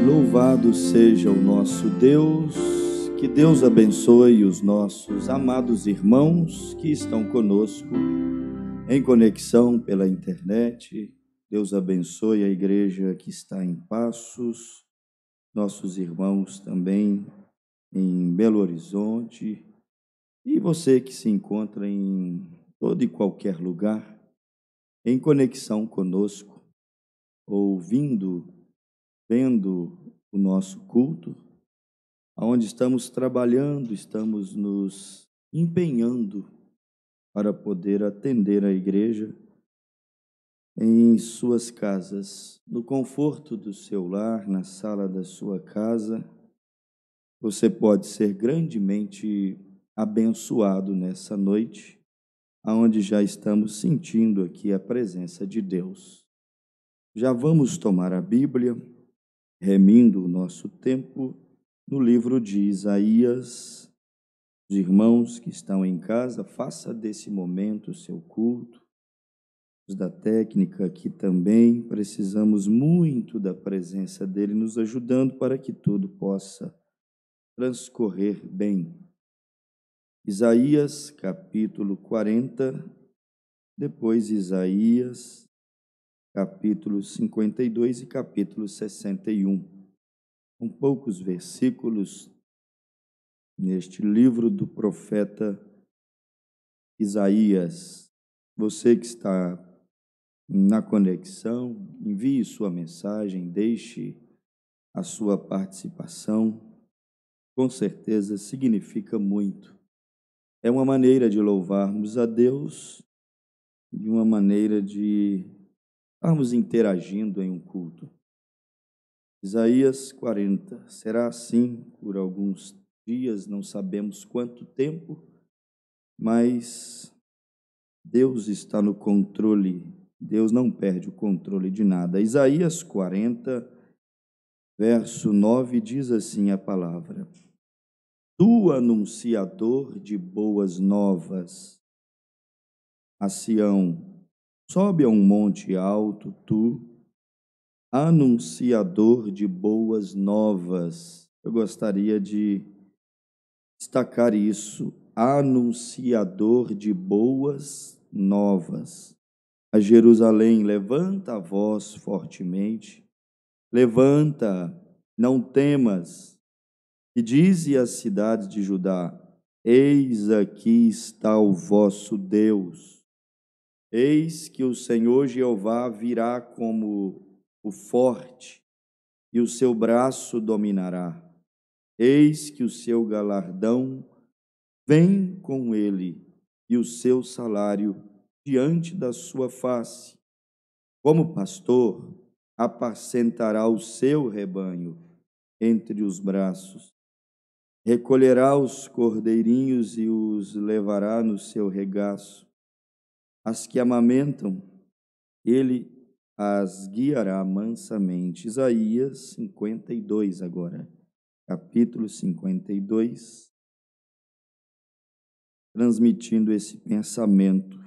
Louvado seja o nosso Deus, que Deus abençoe os nossos amados irmãos que estão conosco em conexão pela internet. Deus abençoe a igreja que está em Passos, nossos irmãos também em Belo Horizonte e você que se encontra em todo e qualquer lugar em conexão conosco, ouvindo, vendo o nosso culto, onde estamos trabalhando, estamos nos empenhando para poder atender a igreja em suas casas, no conforto do seu lar, na sala da sua casa. Você pode ser grandemente abençoado nessa noite, aonde já estamos sentindo aqui a presença de Deus. Já vamos tomar a Bíblia, remindo o nosso tempo no livro de Isaías. Os irmãos que estão em casa, faça desse momento o seu culto. Os da técnica aqui também, precisamos muito da presença dele nos ajudando para que tudo possa transcorrer bem. Isaías capítulo 40, depois Isaías capítulo 52 e capítulo 61. Com poucos versículos neste livro do profeta Isaías. Você que está na conexão, envie sua mensagem, deixe a sua participação. Com certeza significa muito. É uma maneira de louvarmos a Deus e uma maneira de estarmos interagindo em um culto. Isaías 40. Será assim por alguns dias, não sabemos quanto tempo, mas Deus está no controle. Deus não perde o controle de nada. Isaías 40, verso 9, diz assim a palavra: Tu, anunciador de boas novas, a Sião, sobe a um monte alto, tu, anunciador de boas novas. Eu gostaria de destacar isso, anunciador de boas novas. A Jerusalém, levanta a voz fortemente, levanta, não temas, e dize às cidades de Judá: Eis aqui está o vosso Deus. Eis que o Senhor Jeová virá como o forte, e o seu braço dominará. Eis que o seu galardão vem com ele, e o seu salário diante da sua face. Como pastor, apacentará o seu rebanho entre os braços, recolherá os cordeirinhos e os levará no seu regaço. As que amamentam, ele as guiará mansamente. Isaías 52 agora, capítulo 52, transmitindo esse pensamento.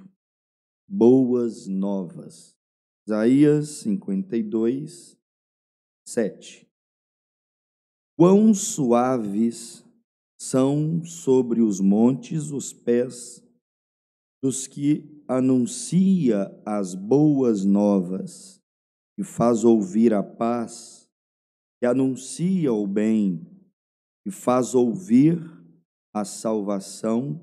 Boas novas. Isaías 52, 7. Quão suaves são sobre os montes os pés dos que anuncia as boas novas, que faz ouvir a paz, que anuncia o bem, que faz ouvir a salvação,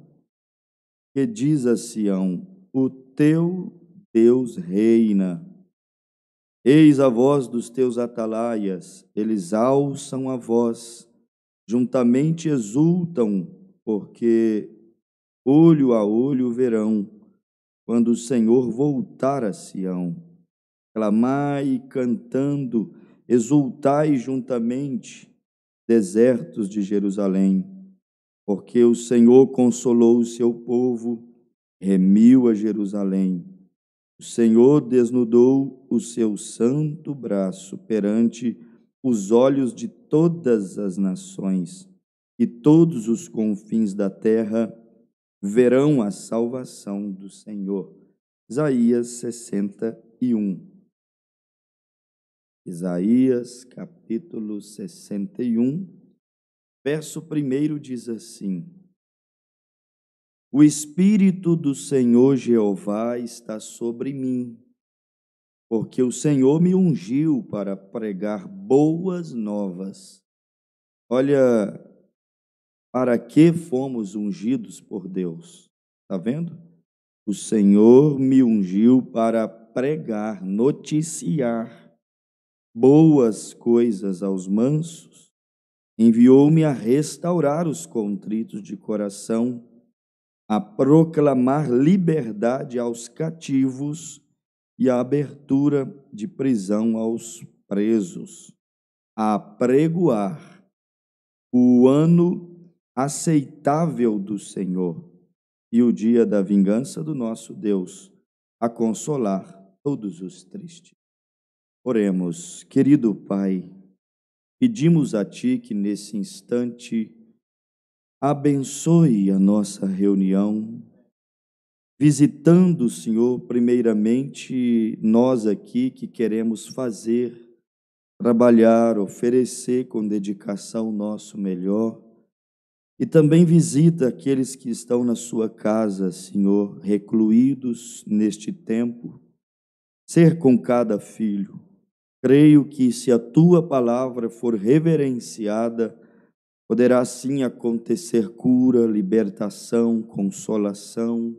que diz a Sião: o teu Deus reina. Eis a voz dos teus atalaias, eles alçam a voz, juntamente exultam, porque olho a olho verão, quando o Senhor voltar a Sião. Clamai cantando, exultai juntamente, desertos de Jerusalém, porque o Senhor consolou o seu povo, remiu a Jerusalém. O Senhor desnudou o seu santo braço perante os olhos de todas as nações, e todos os confins da terra verão a salvação do Senhor. Isaías 61. Isaías, capítulo 61, verso 1 diz assim: O Espírito do Senhor Jeová está sobre mim, porque o Senhor me ungiu para pregar boas novas. Olha, para que fomos ungidos por Deus? Está vendo? O Senhor me ungiu para pregar, noticiar boas coisas aos mansos, enviou-me a restaurar os contritos de coração, a proclamar liberdade aos cativos e a abertura de prisão aos presos, a pregoar o ano aceitável do Senhor e o dia da vingança do nosso Deus, a consolar todos os tristes. Oremos. Querido Pai, pedimos a Ti que nesse instante abençoe a nossa reunião, visitando, Senhor, primeiramente nós aqui que queremos fazer, trabalhar, oferecer com dedicação o nosso melhor, e também visita aqueles que estão na sua casa, Senhor, recluídos neste tempo, ser com cada filho. Creio que se a Tua palavra for reverenciada, poderá sim acontecer cura, libertação, consolação.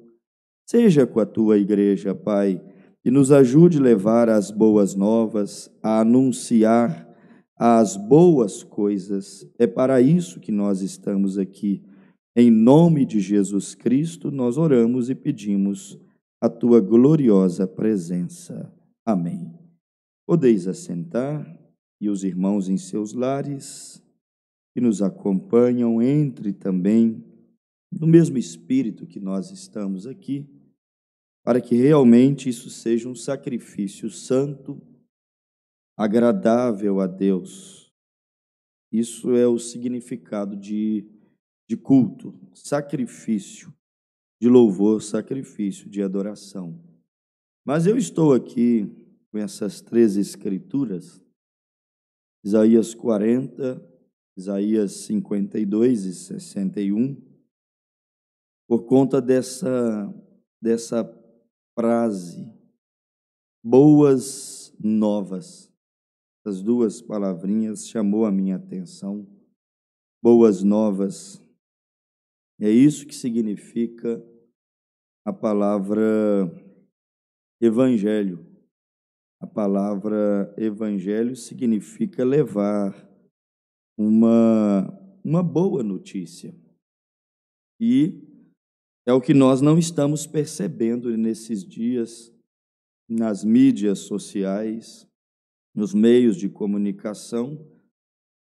Seja com a Tua igreja, Pai, e nos ajude a levar as boas novas, a anunciar as boas coisas. É para isso que nós estamos aqui. Em nome de Jesus Cristo, nós oramos e pedimos a Tua gloriosa presença. Amém. Podeis assentar, e os irmãos em seus lares que nos acompanham, entre também no mesmo espírito que nós estamos aqui, para que realmente isso seja um sacrifício santo, agradável a Deus. Isso é o significado de culto, sacrifício, de louvor, sacrifício, de adoração. Mas eu estou aqui com essas 13 escrituras, Isaías 40, Isaías 52 e 61, por conta dessa frase, boas novas. Essas duas palavrinhas chamou a minha atenção, boas novas. É isso que significa a palavra evangelho. A palavra evangelho significa levar uma boa notícia. E é o que nós não estamos percebendo nesses dias, nas mídias sociais, nos meios de comunicação,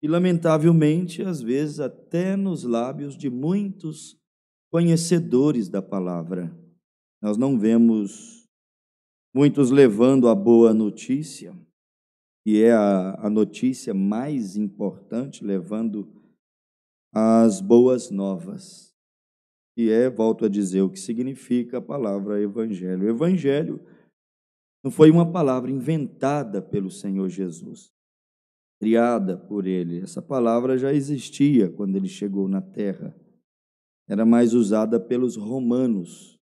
e, lamentavelmente, às vezes até nos lábios de muitos conhecedores da palavra. Nós não vemos muitos levando a boa notícia, que é a notícia mais importante, levando as boas novas, que é, volto a dizer, o que significa a palavra evangelho. O evangelho não foi uma palavra inventada pelo Senhor Jesus, criada por Ele. Essa palavra já existia quando Ele chegou na terra. Era mais usada pelos romanos.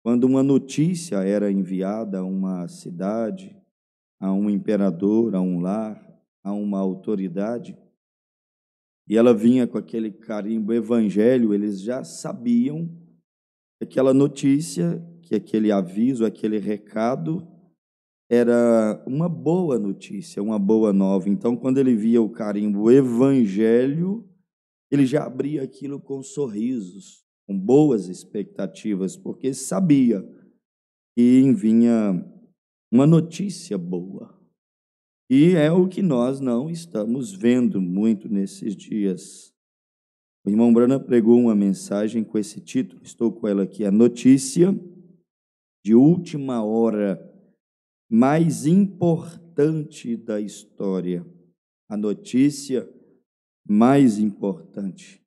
Quando uma notícia era enviada a uma cidade, a um imperador, a um lar, a uma autoridade, e ela vinha com aquele carimbo evangelho, eles já sabiam que aquela notícia, que aquele aviso, aquele recado era uma boa notícia, uma boa nova. Então, quando ele via o carimbo evangelho, ele já abria aquilo com sorrisos, com boas expectativas, porque sabia que vinha uma notícia boa. E é o que nós não estamos vendo muito nesses dias. O irmão Brana pregou uma mensagem com esse título, estou com ela aqui, a notícia de última hora mais importante da história. A notícia mais importante.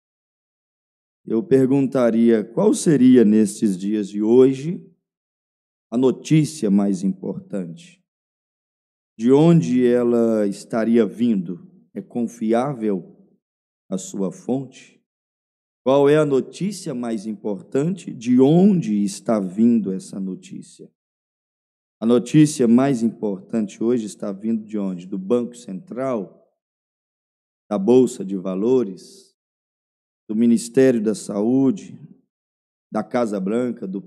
Eu perguntaria, qual seria nestes dias de hoje a notícia mais importante? De onde ela estaria vindo? É confiável a sua fonte? Qual é a notícia mais importante? De onde está vindo essa notícia? A notícia mais importante hoje está vindo de onde? Do Banco Central, da Bolsa de Valores, do Ministério da Saúde, da Casa Branca, do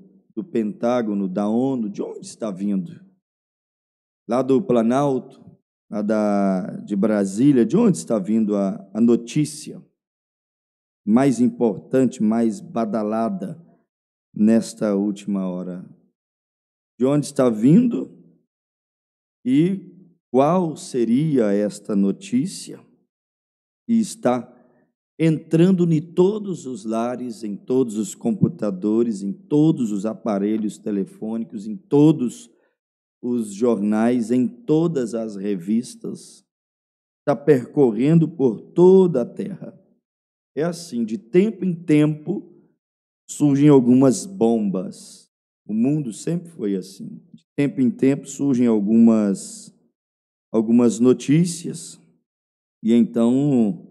Pentágono, da ONU. De onde está vindo? Lá do Planalto, lá de Brasília, de onde está vindo a notícia mais importante, mais badalada nesta última hora? De onde está vindo e qual seria esta notícia que está entrando em todos os lares, em todos os computadores, em todos os aparelhos telefônicos, em todos os jornais, em todas as revistas, está percorrendo por toda a terra. É assim, de tempo em tempo surgem algumas bombas. O mundo sempre foi assim. De tempo em tempo surgem algumas notícias, e então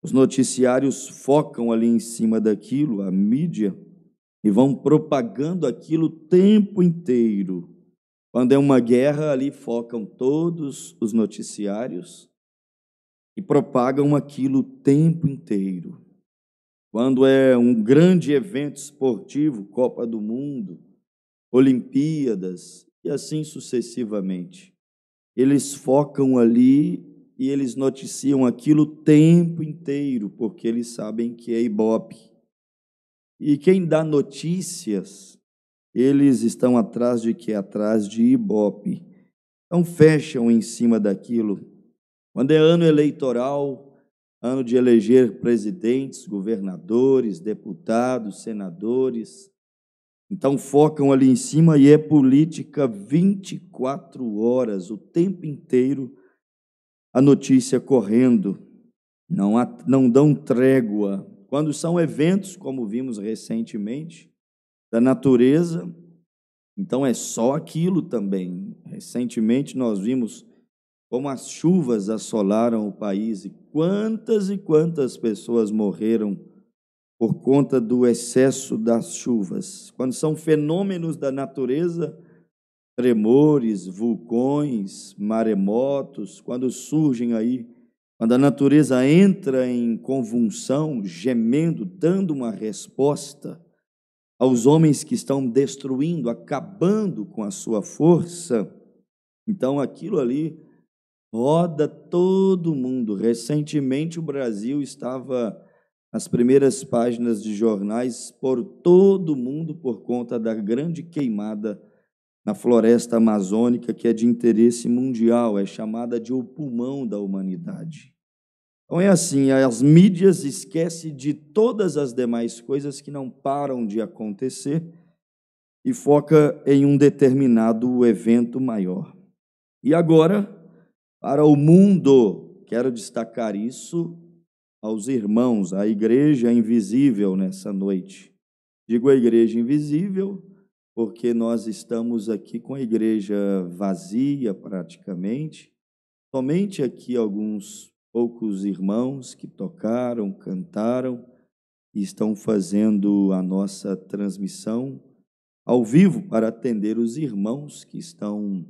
os noticiários focam ali em cima daquilo, a mídia, e vão propagando aquilo o tempo inteiro. Quando é uma guerra, ali focam todos os noticiários e propagam aquilo o tempo inteiro. Quando é um grande evento esportivo, Copa do Mundo, Olimpíadas e assim sucessivamente, eles focam ali e eles noticiam aquilo o tempo inteiro, porque eles sabem que é Ibope. E quem dá notícias, eles estão atrás de quê? Atrás de Ibope. Então fecham em cima daquilo. Quando é ano eleitoral, ano de eleger presidentes, governadores, deputados, senadores, então focam ali em cima e é política 24 horas, o tempo inteiro, a notícia correndo, não dão trégua. Quando são eventos, como vimos recentemente, da natureza, então é só aquilo também. Recentemente nós vimos como as chuvas assolaram o país e quantas pessoas morreram por conta do excesso das chuvas. Quando são fenômenos da natureza, tremores, vulcões, maremotos, quando surgem aí, quando a natureza entra em convulsão, gemendo, dando uma resposta aos homens que estão destruindo, acabando com a sua força, então aquilo ali roda todo mundo. Recentemente o Brasil estava nas primeiras páginas de jornais por todo mundo por conta da grande queimada na floresta amazônica, que é de interesse mundial, é chamada de o pulmão da humanidade. Então é assim, as mídias esquecem de todas as demais coisas que não param de acontecer e foca em um determinado evento maior. E agora, para o mundo, quero destacar isso aos irmãos, à igreja invisível nessa noite. Digo a igreja invisível porque nós estamos aqui com a igreja vazia praticamente, somente aqui alguns poucos irmãos que tocaram, cantaram e estão fazendo a nossa transmissão ao vivo para atender os irmãos que estão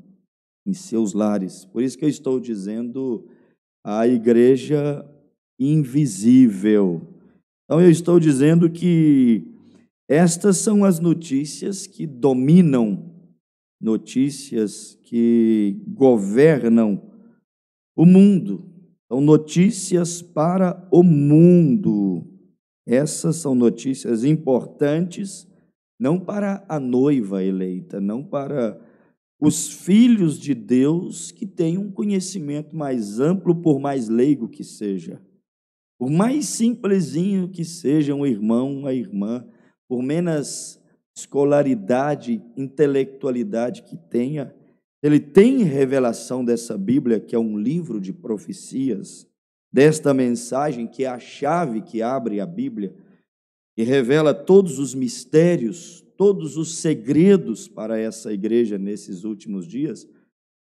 em seus lares. Por isso que eu estou dizendo a igreja invisível. Então eu estou dizendo que estas são as notícias que dominam, notícias que governam o mundo. São notícias para o mundo. Essas são notícias importantes, não para a noiva eleita, não para os filhos de Deus que têm um conhecimento mais amplo, por mais leigo que seja. Por mais simplesinho que seja um irmão, uma irmã, por menos escolaridade, intelectualidade que tenha, ele tem revelação dessa Bíblia, que é um livro de profecias, desta mensagem, que é a chave que abre a Bíblia, e revela todos os mistérios, todos os segredos para essa igreja nesses últimos dias.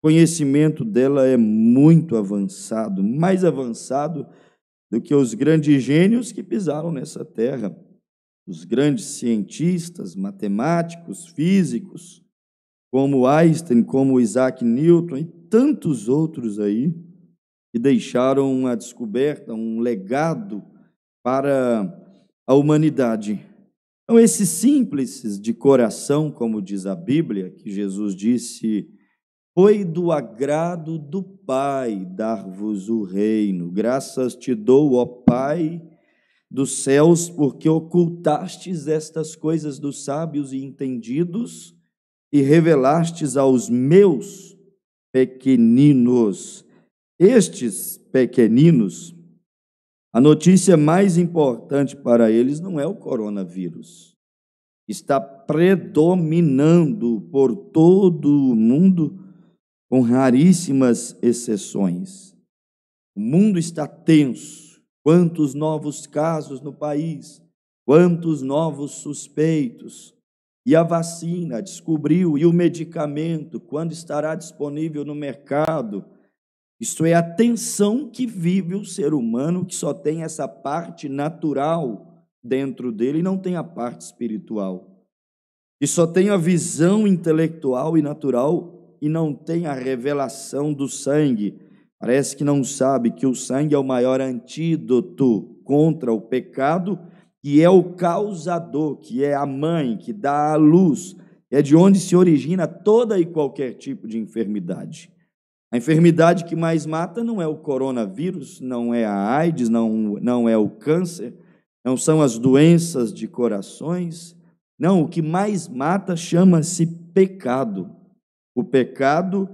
conhecimento dela é muito avançado, mais avançado do que os grandes gênios que pisaram nessa terra, os grandes cientistas, matemáticos, físicos, como Einstein, como Isaac Newton e tantos outros aí, que deixaram uma descoberta, um legado para a humanidade. Então, esses simples de coração, como diz a Bíblia, que Jesus disse: foi do agrado do Pai dar-vos o reino. Graças te dou, ó Pai dos céus, porque ocultastes estas coisas dos sábios e entendidos e revelastes aos meus pequeninos. Estes pequeninos, a notícia mais importante para eles não é o coronavírus. Está predominando por todo o mundo, com raríssimas exceções. O mundo está tenso. Quantos novos casos no país, quantos novos suspeitos. E a vacina descobriu, e o medicamento, quando estará disponível no mercado. Isto é a tensão que vive o ser humano, que só tem essa parte natural dentro dele e não tem a parte espiritual. Que só tem a visão intelectual e natural e não tem a revelação do sangue. Parece que não sabe que o sangue é o maior antídoto contra o pecado, que é o causador, que é a mãe, que dá a luz, é de onde se origina toda e qualquer tipo de enfermidade. A enfermidade que mais mata não é o coronavírus, não é a AIDS, não é o câncer, não são as doenças de corações. Não, o que mais mata chama-se pecado. O pecado,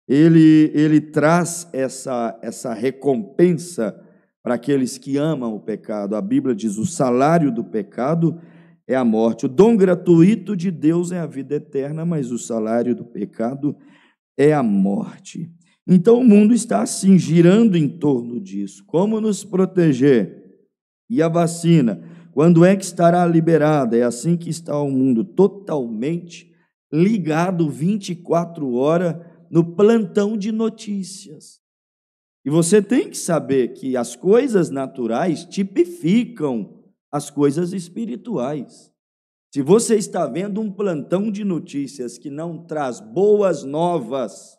ele traz essa recompensa para aqueles que amam o pecado. A Bíblia diz: o salário do pecado é a morte. O dom gratuito de Deus é a vida eterna, mas o salário do pecado é a morte. Então o mundo está assim, girando em torno disso. Como nos proteger? E a vacina, quando é que estará liberada? É assim que está o mundo, totalmente ligado 24 horas no plantão de notícias. E você tem que saber que as coisas naturais tipificam as coisas espirituais. Se você está vendo um plantão de notícias que não traz boas novas,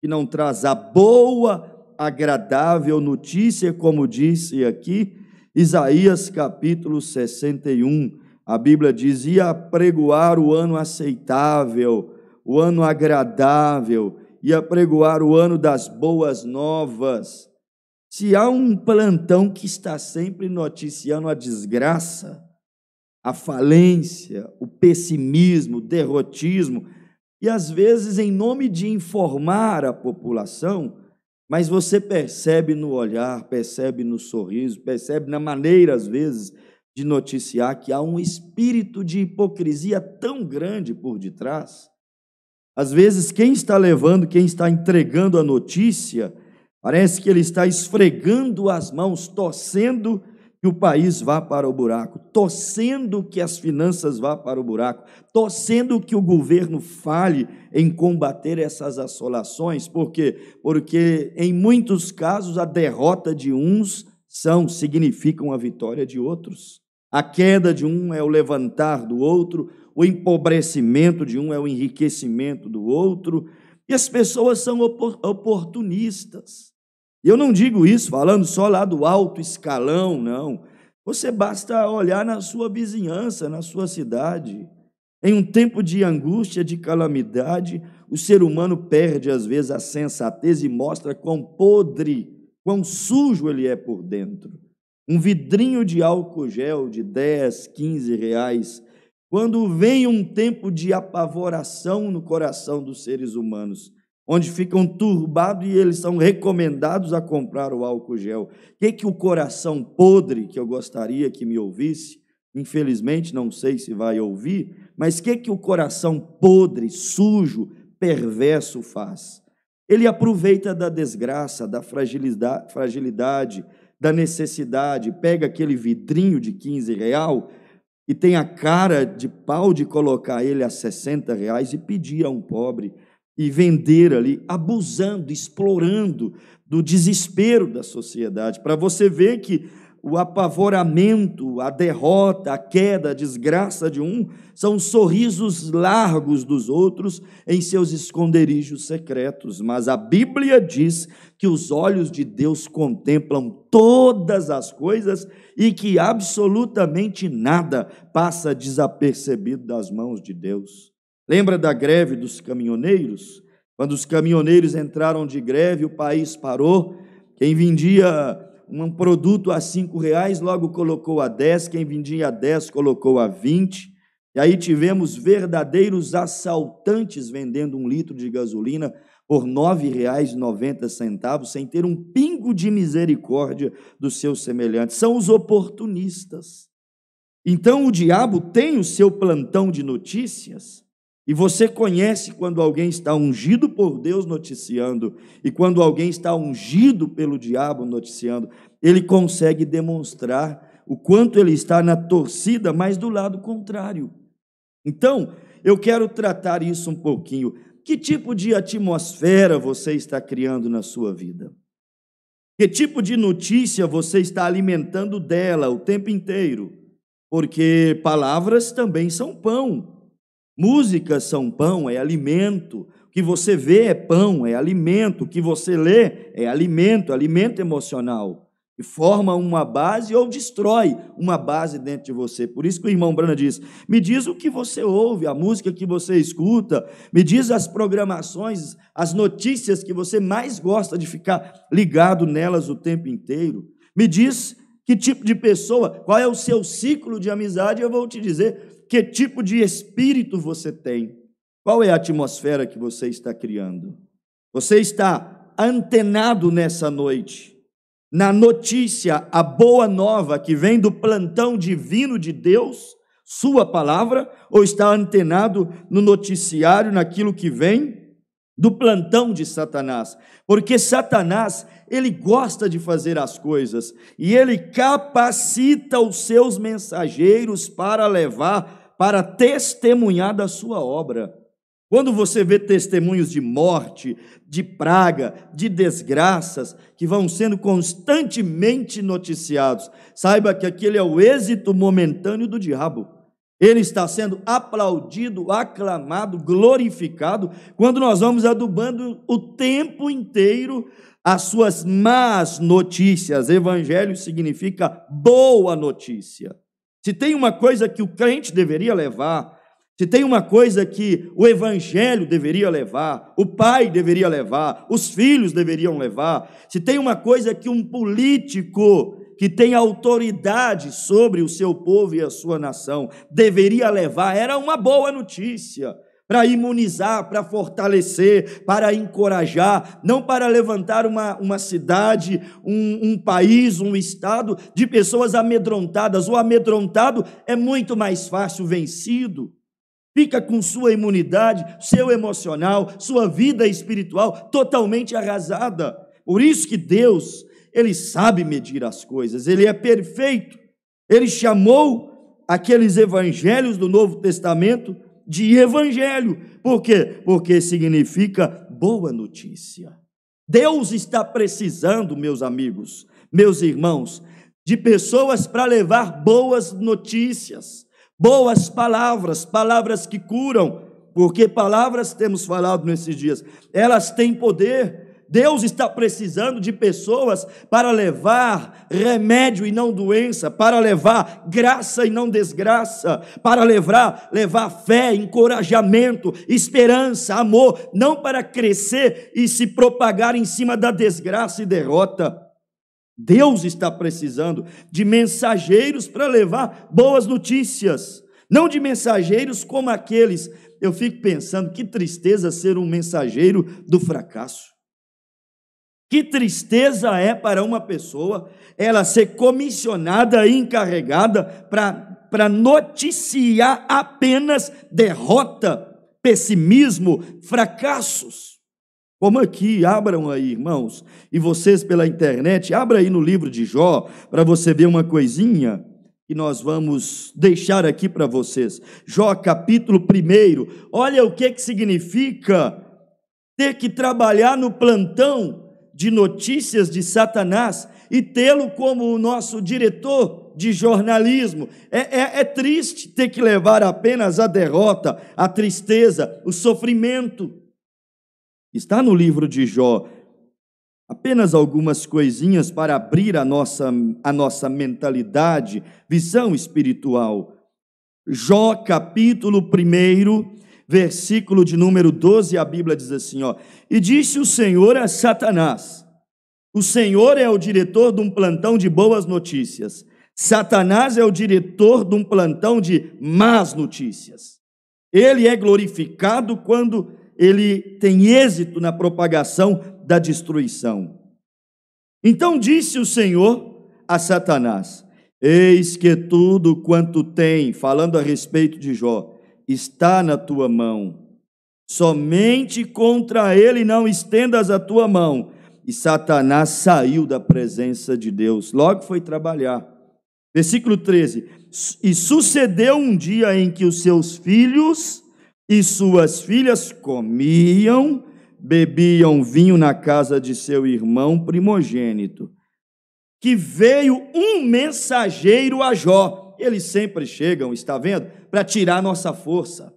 que não traz a boa, agradável notícia, como disse aqui, Isaías capítulo 61, a Bíblia diz: ia apregoar o ano aceitável, o ano agradável, ia apregoar o ano das boas novas. Se há um plantão que está sempre noticiando a desgraça, a falência, o pessimismo, o derrotismo, e às vezes em nome de informar a população, mas você percebe no olhar, percebe no sorriso, percebe na maneira, às vezes, de noticiar que há um espírito de hipocrisia tão grande por detrás. Às vezes, quem está levando, quem está entregando a notícia, parece que ele está esfregando as mãos, torcendo que o país vá para o buraco, torcendo que as finanças vá para o buraco, torcendo que o governo falhe em combater essas assolações. Por quê? Porque, em muitos casos, a derrota de uns significam a vitória de outros. A queda de um é o levantar do outro, o empobrecimento de um é o enriquecimento do outro, e as pessoas são oportunistas. E eu não digo isso falando só lá do alto escalão, não. Você basta olhar na sua vizinhança, na sua cidade. Em um tempo de angústia, de calamidade, o ser humano perde, às vezes, a sensatez e mostra quão podre, quão sujo ele é por dentro. Um vidrinho de álcool gel de 10, 15 reais, quando vem um tempo de apavoração no coração dos seres humanos, onde ficam turbados e eles são recomendados a comprar o álcool gel. O que o coração podre, que eu gostaria que me ouvisse, infelizmente não sei se vai ouvir, mas o que o coração podre, sujo, perverso faz? Ele aproveita da desgraça, da fragilidade, da necessidade, pega aquele vidrinho de 15 real e tem a cara de pau de colocar ele a 60 reais e pedir a um pobre. e vender ali, abusando, explorando do desespero da sociedade, para você ver que o apavoramento, a derrota, a queda, a desgraça de um são os sorrisos largos dos outros em seus esconderijos secretos. Mas a Bíblia diz que os olhos de Deus contemplam todas as coisas e que absolutamente nada passa desapercebido das mãos de Deus. Lembra da greve dos caminhoneiros? Quando os caminhoneiros entraram de greve, o país parou. Quem vendia um produto a R$5, logo colocou a 10, quem vendia a 10 colocou a 20, e aí tivemos verdadeiros assaltantes vendendo 1 litro de gasolina por R$9,90, sem ter um pingo de misericórdia dos seus semelhantes. São os oportunistas. Então o diabo tem o seu plantão de notícias, e você conhece quando alguém está ungido por Deus noticiando e quando alguém está ungido pelo diabo noticiando. Ele consegue demonstrar o quanto ele está na torcida, mas do lado contrário. Então, eu quero tratar isso um pouquinho. Que tipo de atmosfera você está criando na sua vida? Que tipo de notícia você está alimentando dela o tempo inteiro? Porque palavras também são pão. Músicas são pão, é alimento. O que você vê é pão, é alimento. O que você lê é alimento, alimento emocional. E forma uma base ou destrói uma base dentro de você. Por isso que o irmão Brana diz: me diz o que você ouve, a música que você escuta, me diz as programações, as notícias que você mais gosta de ficar ligado nelas o tempo inteiro. Me diz que tipo de pessoa, qual é o seu ciclo de amizade, eu vou te dizer que tipo de espírito você tem, qual é a atmosfera que você está criando. Você está antenado nessa noite na notícia, a boa nova que vem do plantão divino de Deus, sua palavra, ou está antenado no noticiário, naquilo que vem do plantão de Satanás? Porque Satanás, ele gosta de fazer as coisas e ele capacita os seus mensageiros para levar, para testemunhar da sua obra. Quando você vê testemunhos de morte, de praga, de desgraças, que vão sendo constantemente noticiados, saiba que aquele é o êxito momentâneo do diabo. Ele está sendo aplaudido, aclamado, glorificado, quando nós vamos adubando o tempo inteiro as suas más notícias. Evangelho significa boa notícia. Se tem uma coisa que o crente deveria levar, se tem uma coisa que o evangelho deveria levar, o pai deveria levar, os filhos deveriam levar, se tem uma coisa que um político que tem autoridade sobre o seu povo e a sua nação deveria levar, era uma boa notícia, para imunizar, para fortalecer, para encorajar, não para levantar uma cidade, um país, um estado de pessoas amedrontadas. O amedrontado é muito mais fácil vencido. Fica com sua imunidade, seu emocional, sua vida espiritual totalmente arrasada. Por isso que Deus, Ele sabe medir as coisas, Ele é perfeito. Ele chamou aqueles evangelhos do Novo Testamento de evangelho. Por quê? Porque significa boa notícia. Deus está precisando, meus amigos, meus irmãos, de pessoas para levar boas notícias. Boas palavras, palavras que curam, porque palavras, temos falado nesses dias, elas têm poder. Deus está precisando de pessoas para levar remédio e não doença, para levar graça e não desgraça, para levar fé, encorajamento, esperança, amor, não para crescer e se propagar em cima da desgraça e derrota. Deus está precisando de mensageiros para levar boas notícias, não de mensageiros como aqueles. Eu fico pensando, que tristeza ser um mensageiro do fracasso. Que tristeza é para uma pessoa ela ser comissionada e encarregada para noticiar apenas derrota, pessimismo, fracassos. Como aqui, abram aí, irmãos, e vocês pela internet, abra aí no livro de Jó, para você ver uma coisinha que nós vamos deixar aqui para vocês. Jó, capítulo 1, olha o que significa ter que trabalhar no plantão de notícias de Satanás e tê-lo como o nosso diretor de jornalismo. É triste ter que levar apenas a derrota, a tristeza, o sofrimento. Está no livro de Jó. Apenas algumas coisinhas para abrir a nossa mentalidade, visão espiritual. Jó, capítulo 1, versículo de número 12, a Bíblia diz assim, e disse o Senhor a Satanás, o Senhor é o diretor de um plantão de boas notícias, Satanás é o diretor de um plantão de más notícias. Ele é glorificado quando ele tem êxito na propagação da destruição. Então disse o Senhor a Satanás, eis que tudo quanto tem, falando a respeito de Jó, está na tua mão, somente contra ele não estendas a tua mão. E Satanás saiu da presença de Deus, logo foi trabalhar. Versículo 13, e sucedeu um dia em que os seus filhos e suas filhas comiam, bebiam vinho na casa de seu irmão primogênito, que veio um mensageiro a Jó. Eles sempre chegam, está vendo? Para tirar nossa força,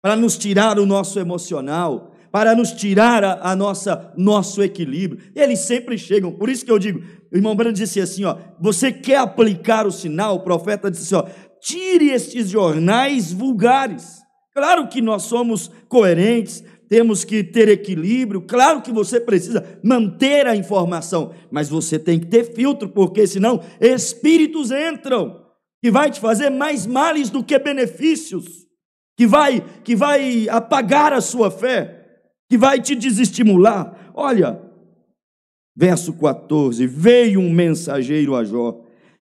para nos tirar o nosso emocional, para nos tirar nosso equilíbrio. Eles sempre chegam, por isso que eu digo, o irmão Brando disse assim, você quer aplicar o sinal? O profeta disse assim, tire estes jornais vulgares. Claro que nós somos coerentes, temos que ter equilíbrio, claro que você precisa manter a informação, mas você tem que ter filtro, porque senão espíritos entram, que vai te fazer mais males do que benefícios, que vai apagar a sua fé, que vai te desestimular. Olha, verso 14, veio um mensageiro a Jó,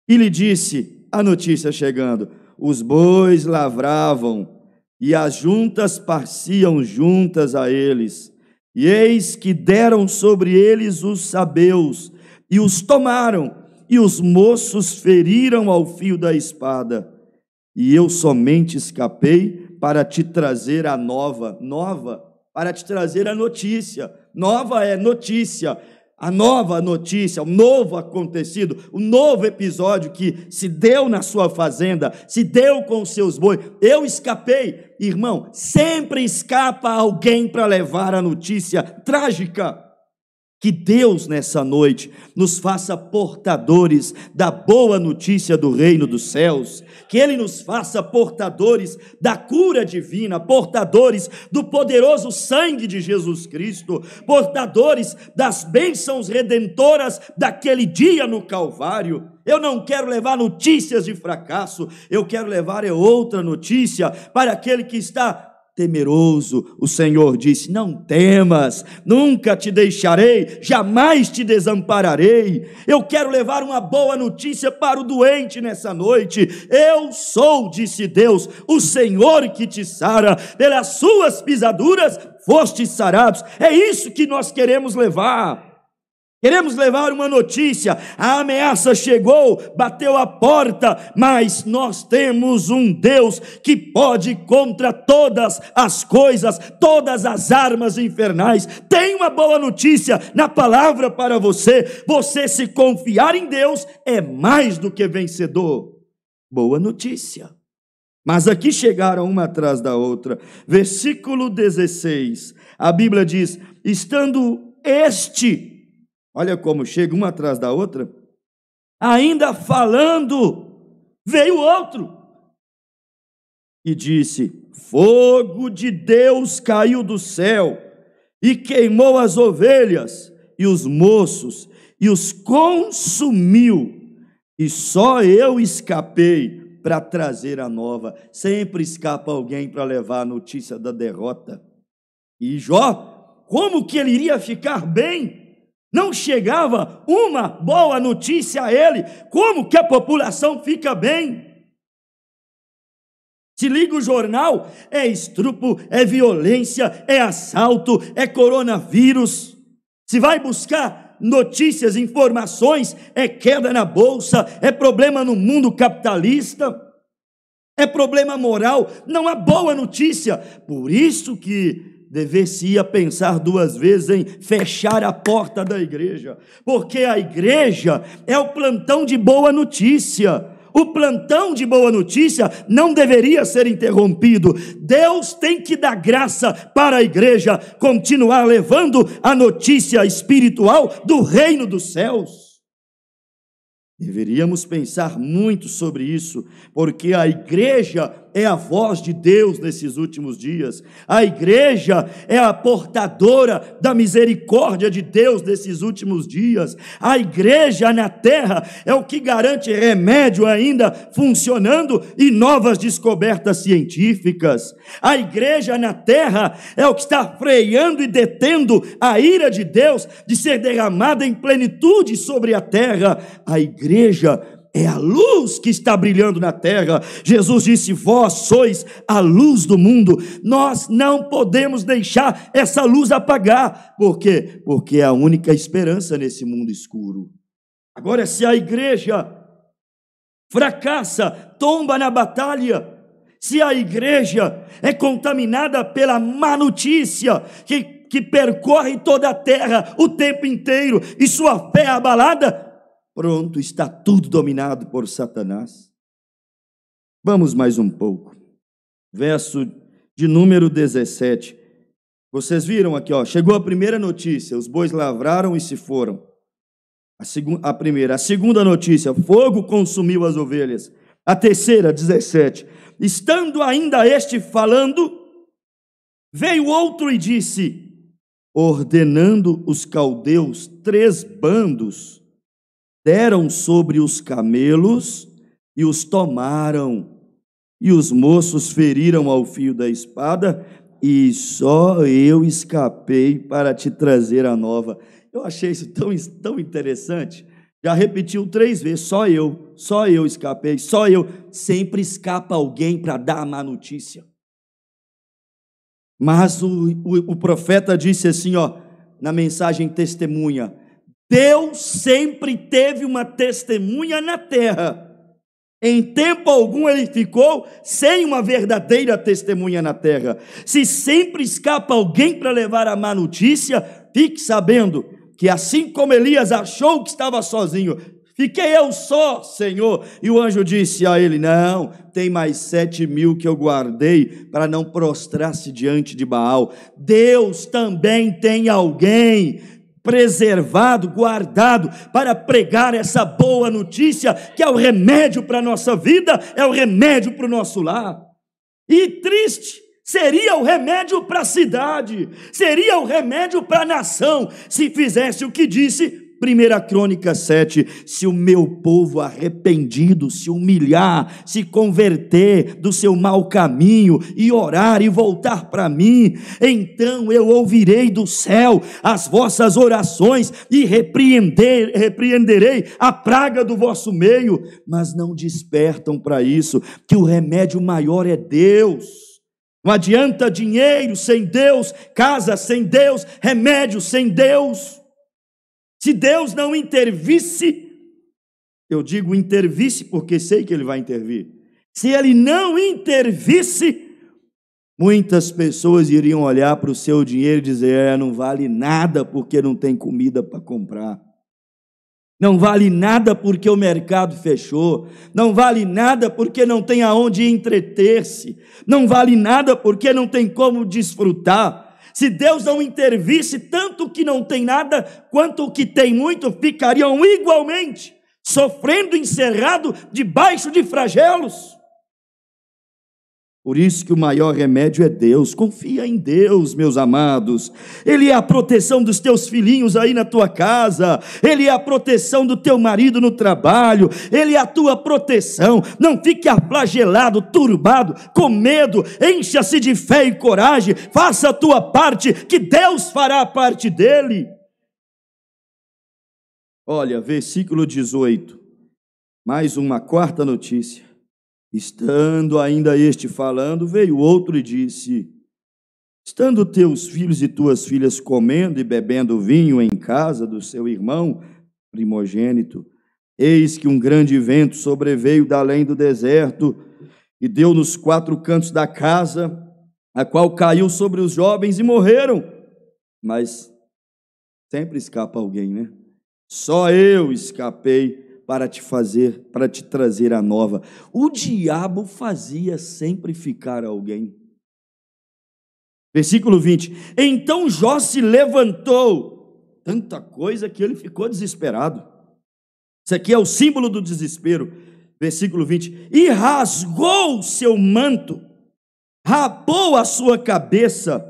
e lhe disse, a notícia chegando, os bois lavravam, e as juntas parciam juntas a eles, e eis que deram sobre eles os sabeus, e os tomaram, e os moços feriram ao fio da espada, e eu somente escapei para te trazer a nova, para te trazer a notícia, nova é notícia, a nova notícia, o novo acontecido, o novo episódio que se deu na sua fazenda, se deu com os seus bois. Eu escapei, irmão, sempre escapa alguém para levar a notícia trágica. Que Deus nessa noite nos faça portadores da boa notícia do reino dos céus, que Ele nos faça portadores da cura divina, portadores do poderoso sangue de Jesus Cristo, portadores das bênçãos redentoras daquele dia no Calvário. Eu não quero levar notícias de fracasso, eu quero levar outra notícia para aquele que está temeroso. O Senhor disse, não temas, nunca te deixarei, jamais te desampararei. Eu quero levar uma boa notícia para o doente nessa noite. Eu sou, disse Deus, o Senhor que te sara, pelas suas pisaduras fostes sarados. É isso que nós queremos levar. Queremos levar uma notícia, a ameaça chegou, bateu a porta, mas nós temos um Deus que pode contra todas as coisas, todas as armas infernais. Tem uma boa notícia na palavra para você, você se confiar em Deus é mais do que vencedor. Boa notícia. Mas aqui chegaram uma atrás da outra. Versículo 16, a Bíblia diz, estando olha como chega uma atrás da outra, ainda falando, veio outro, e disse, fogo de Deus caiu do céu, e queimou as ovelhas, e os moços, e os consumiu, e só eu escapei para trazer a nova. Sempre escapa alguém para levar a notícia da derrota. E Jó, como que ele iria ficar bem? Não chegava uma boa notícia a ele. Como que a população fica bem? Se liga o jornal, é estupro, é violência, é assalto, é coronavírus. Se vai buscar notícias, informações, é queda na bolsa, é problema no mundo capitalista, é problema moral, não há boa notícia. Por isso que dever-se-ia pensar duas vezes em fechar a porta da igreja, porque a igreja é o plantão de boa notícia. O plantão de boa notícia não deveria ser interrompido. Deus tem que dar graça para a igreja continuar levando a notícia espiritual do reino dos céus. Deveríamos pensar muito sobre isso, porque a igreja é a voz de Deus nesses últimos dias. A igreja é a portadora da misericórdia de Deus nesses últimos dias. A igreja na terra é o que garante remédio ainda funcionando e novas descobertas científicas. A igreja na terra é o que está freando e detendo a ira de Deus de ser derramada em plenitude sobre a terra. A igreja é a luz que está brilhando na terra. Jesus disse: vós sois a luz do mundo. Nós não podemos deixar essa luz apagar. Por quê? Porque é a única esperança nesse mundo escuro. Agora, se a igreja fracassa, tomba na batalha, se a igreja é contaminada pela má notícia que percorre toda a terra o tempo inteiro e sua fé é abalada, pronto, está tudo dominado por Satanás. Vamos mais um pouco. Verso de número 17. Vocês viram aqui, chegou a primeira notícia: os bois lavraram e se foram. A primeira. A segunda notícia: fogo consumiu as ovelhas. A terceira, 17. Estando ainda este falando, veio outro e disse: ordenando os caldeus 3 bandos, deram sobre os camelos e os tomaram, e os moços feriram ao fio da espada, e só eu escapei para te trazer a nova. Eu achei isso tão interessante. Já repetiu 3 vezes: só eu escapei, só eu. Sempre escapa alguém para dar a má notícia. Mas o profeta disse assim, na mensagem testemunha: Deus sempre teve uma testemunha na terra. Em tempo algum ele ficou sem uma verdadeira testemunha na terra. Se sempre escapa alguém para levar a má notícia, fique sabendo que assim como Elias achou que estava sozinho, fiquei eu só, Senhor. E o anjo disse a ele: não, tem mais 7.000 que eu guardei para não prostrar-se diante de Baal. Deus também tem alguém preservado, guardado, para pregar essa boa notícia, que é o remédio para a nossa vida, é o remédio para o nosso lar. E triste seria o remédio para a cidade, seria o remédio para a nação, se fizesse o que disse 1 Crônicas 7, se o meu povo arrependido se humilhar, se converter do seu mau caminho e orar e voltar para mim, então eu ouvirei do céu as vossas orações e repreenderei a praga do vosso meio. Mas não despertam para isso, que o remédio maior é Deus. Não adianta dinheiro sem Deus, casa sem Deus, remédio sem Deus. Se Deus não intervisse, eu digo intervisse porque sei que Ele vai intervir. Se Ele não intervisse, muitas pessoas iriam olhar para o seu dinheiro e dizer: não vale nada porque não tem comida para comprar. Não vale nada porque o mercado fechou. Não vale nada porque não tem aonde entreter-se. Não vale nada porque não tem como desfrutar. Se Deus não intervisse, tanto o que não tem nada quanto o que tem muito ficariam igualmente sofrendo encerrado debaixo de flagelos. Por isso que o maior remédio é Deus. Confia em Deus, meus amados. Ele é a proteção dos teus filhinhos aí na tua casa. Ele é a proteção do teu marido no trabalho. Ele é a tua proteção. Não fique aflagelado, turbado, com medo. Encha-se de fé e coragem. Faça a tua parte, que Deus fará a parte dele. Olha, versículo 18. Mais uma 4ª notícia. Estando ainda este falando, veio outro e disse: estando teus filhos e tuas filhas comendo e bebendo vinho em casa do seu irmão primogênito, eis que um grande vento sobreveio da além do deserto e deu nos 4 cantos da casa a qual caiu sobre os jovens e morreram. Mas sempre escapa alguém, né? Só eu escapei para te trazer a nova. O diabo fazia sempre ficar alguém. Versículo 20. Então Jó se levantou, tanta coisa que ele ficou desesperado. Isso aqui é o símbolo do desespero. Versículo 20. E rasgou o seu manto, rapou a sua cabeça,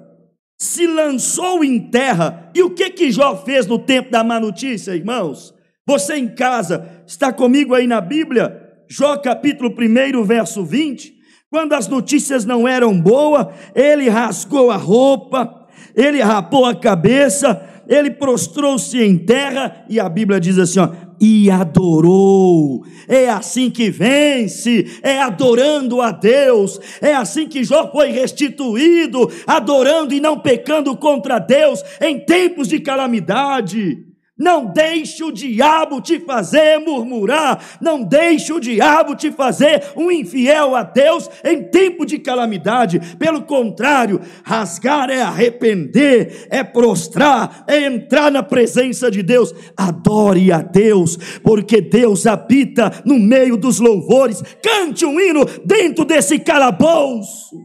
se lançou em terra. E o que Jó fez no tempo da má notícia, irmãos? Você em casa, está comigo aí na Bíblia? Jó capítulo 1, verso 20. Quando as notícias não eram boas, ele rasgou a roupa, ele rapou a cabeça, ele prostrou-se em terra, e a Bíblia diz assim, ó, e adorou. É assim que vence, é adorando a Deus. É assim que Jó foi restituído, adorando e não pecando contra Deus em tempos de calamidade. Não deixe o diabo te fazer murmurar, não deixe o diabo te fazer um infiel a Deus em tempo de calamidade. Pelo contrário, rasgar é arrepender, é prostrar, é entrar na presença de Deus. Adore a Deus, porque Deus habita no meio dos louvores. Cante um hino dentro desse calabouço.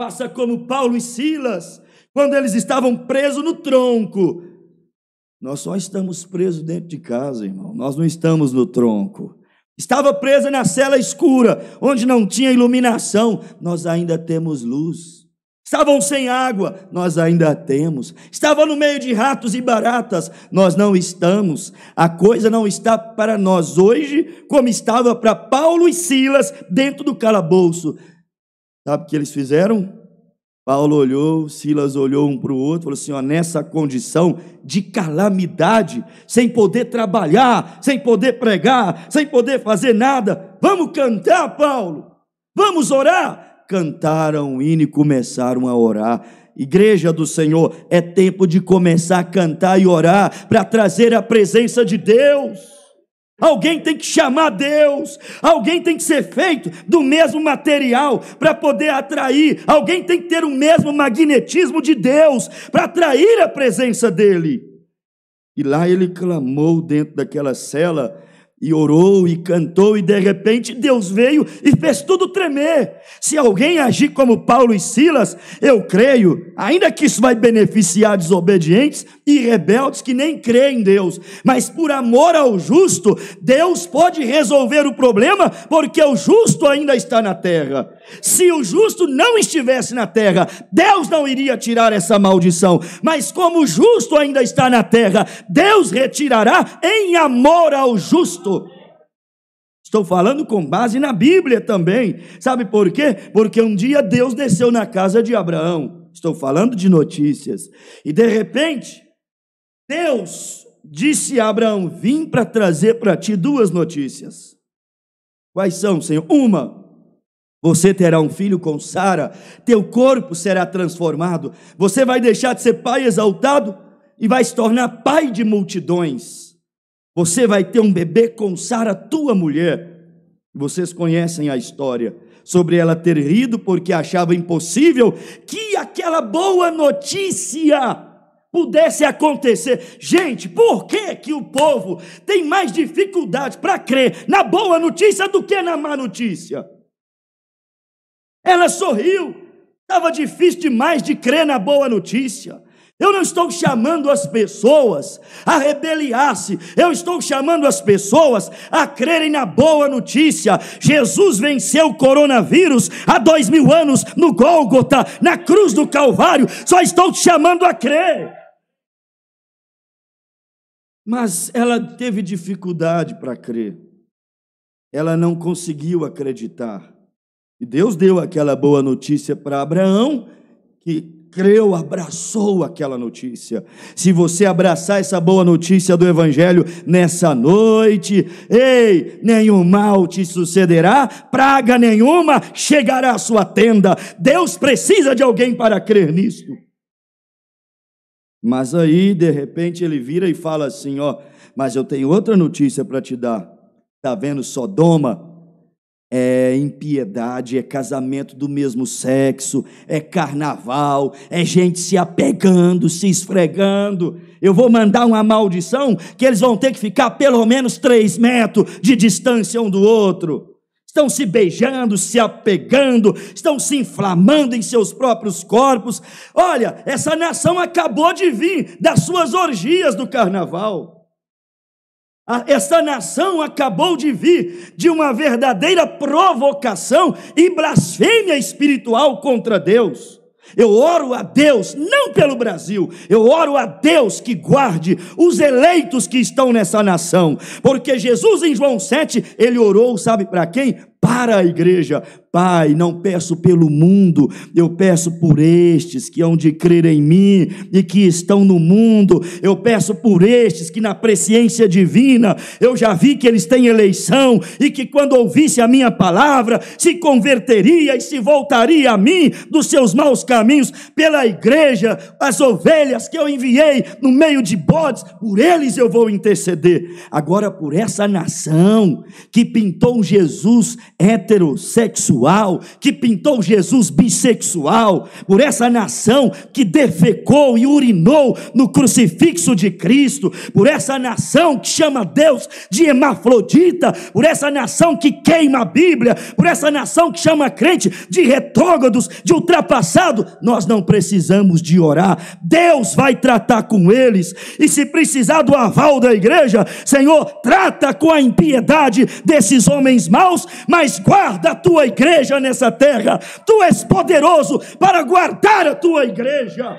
Faça como Paulo e Silas, quando eles estavam presos no tronco. Nós só estamos presos dentro de casa, irmão. Nós não estamos no tronco. Estava presa na cela escura, onde não tinha iluminação. Nós ainda temos luz. Estavam sem água, nós ainda temos. Estavam no meio de ratos e baratas, nós não estamos. A coisa não está para nós hoje, como estava para Paulo e Silas dentro do calabouço. Sabe o que eles fizeram? Paulo olhou, Silas olhou um para o outro, falou assim, ó, nessa condição de calamidade, sem poder trabalhar, sem poder pregar, sem poder fazer nada, vamos cantar, Paulo, vamos orar. Cantaram o hino e começaram a orar. Igreja do Senhor, é tempo de começar a cantar e orar, para trazer a presença de Deus. Alguém tem que chamar Deus, alguém tem que ser feito do mesmo material para poder atrair, alguém tem que ter o mesmo magnetismo de Deus para atrair a presença dele. E lá ele clamou dentro daquela cela, e orou e cantou, e de repente Deus veio e fez tudo tremer. Se alguém agir como Paulo e Silas, eu creio, ainda que isso vai beneficiar desobedientes e rebeldes que nem creem em Deus, mas por amor ao justo, Deus pode resolver o problema, porque o justo ainda está na terra. Se o justo não estivesse na terra, Deus não iria tirar essa maldição, mas como o justo ainda está na terra, Deus retirará em amor ao justo. Estou falando com base na Bíblia também. Sabe por quê? Porque um dia Deus desceu na casa de Abraão. Estou falando de notícias. E de repente, Deus disse a Abraão, vim para trazer para ti duas notícias. Quais são, Senhor? Uma, você terá um filho com Sara, teu corpo será transformado, você vai deixar de ser pai exaltado e vai se tornar pai de multidões. Você vai ter um bebê com Sara, tua mulher. Vocês conhecem a história sobre ela ter rido porque achava impossível que aquela boa notícia pudesse acontecer. Gente, por que o povo tem mais dificuldade para crer na boa notícia do que na má notícia? Ela sorriu, estava difícil demais de crer na boa notícia. Eu não estou chamando as pessoas a rebeliar-se, eu estou chamando as pessoas a crerem na boa notícia. Jesus venceu o coronavírus há 2000 anos no Gólgota, na cruz do Calvário. Só estou te chamando a crer. Mas ela teve dificuldade para crer, ela não conseguiu acreditar. E Deus deu aquela boa notícia para Abraão, que creu, abraçou aquela notícia. Se você abraçar essa boa notícia do Evangelho nessa noite, ei, nenhum mal te sucederá, praga nenhuma chegará à sua tenda. Deus precisa de alguém para crer nisto. Mas aí, de repente, ele vira e fala assim, ó, mas eu tenho outra notícia para te dar. Está vendo Sodoma? é impiedade, é casamento do mesmo sexo, é carnaval, é gente se apegando, se esfregando. Eu vou mandar uma maldição que eles vão ter que ficar pelo menos 3 metros de distância um do outro. Estão se beijando, se apegando, estão se inflamando em seus próprios corpos. Olha, essa nação acabou de vir das suas orgias do carnaval. Essa nação acabou de vir de uma verdadeira provocação e blasfêmia espiritual contra Deus. Eu oro a Deus, não pelo Brasil, eu oro a Deus que guarde os eleitos que estão nessa nação, porque Jesus em João 7, ele orou, sabe para quem? Para a igreja. Pai, não peço pelo mundo, eu peço por estes que hão de crer em mim e que estão no mundo. Eu peço por estes que na presciência divina eu já vi que eles têm eleição e que quando ouvisse a minha palavra se converteria e se voltaria a mim dos seus maus caminhos. Pela igreja, as ovelhas que eu enviei no meio de bodes, por eles eu vou interceder. Agora por essa nação que pintou Jesus heterossexual, que pintou Jesus bissexual, por essa nação que defecou e urinou no crucifixo de Cristo, por essa nação que chama Deus de hermafrodita, por essa nação que queima a Bíblia, por essa nação que chama crente de retrógrados, de ultrapassado, nós não precisamos de orar. Deus vai tratar com eles, e se precisar do aval da igreja, Senhor, trata com a impiedade desses homens maus, mas guarda a tua igreja nessa terra. Tu és poderoso para guardar a tua igreja.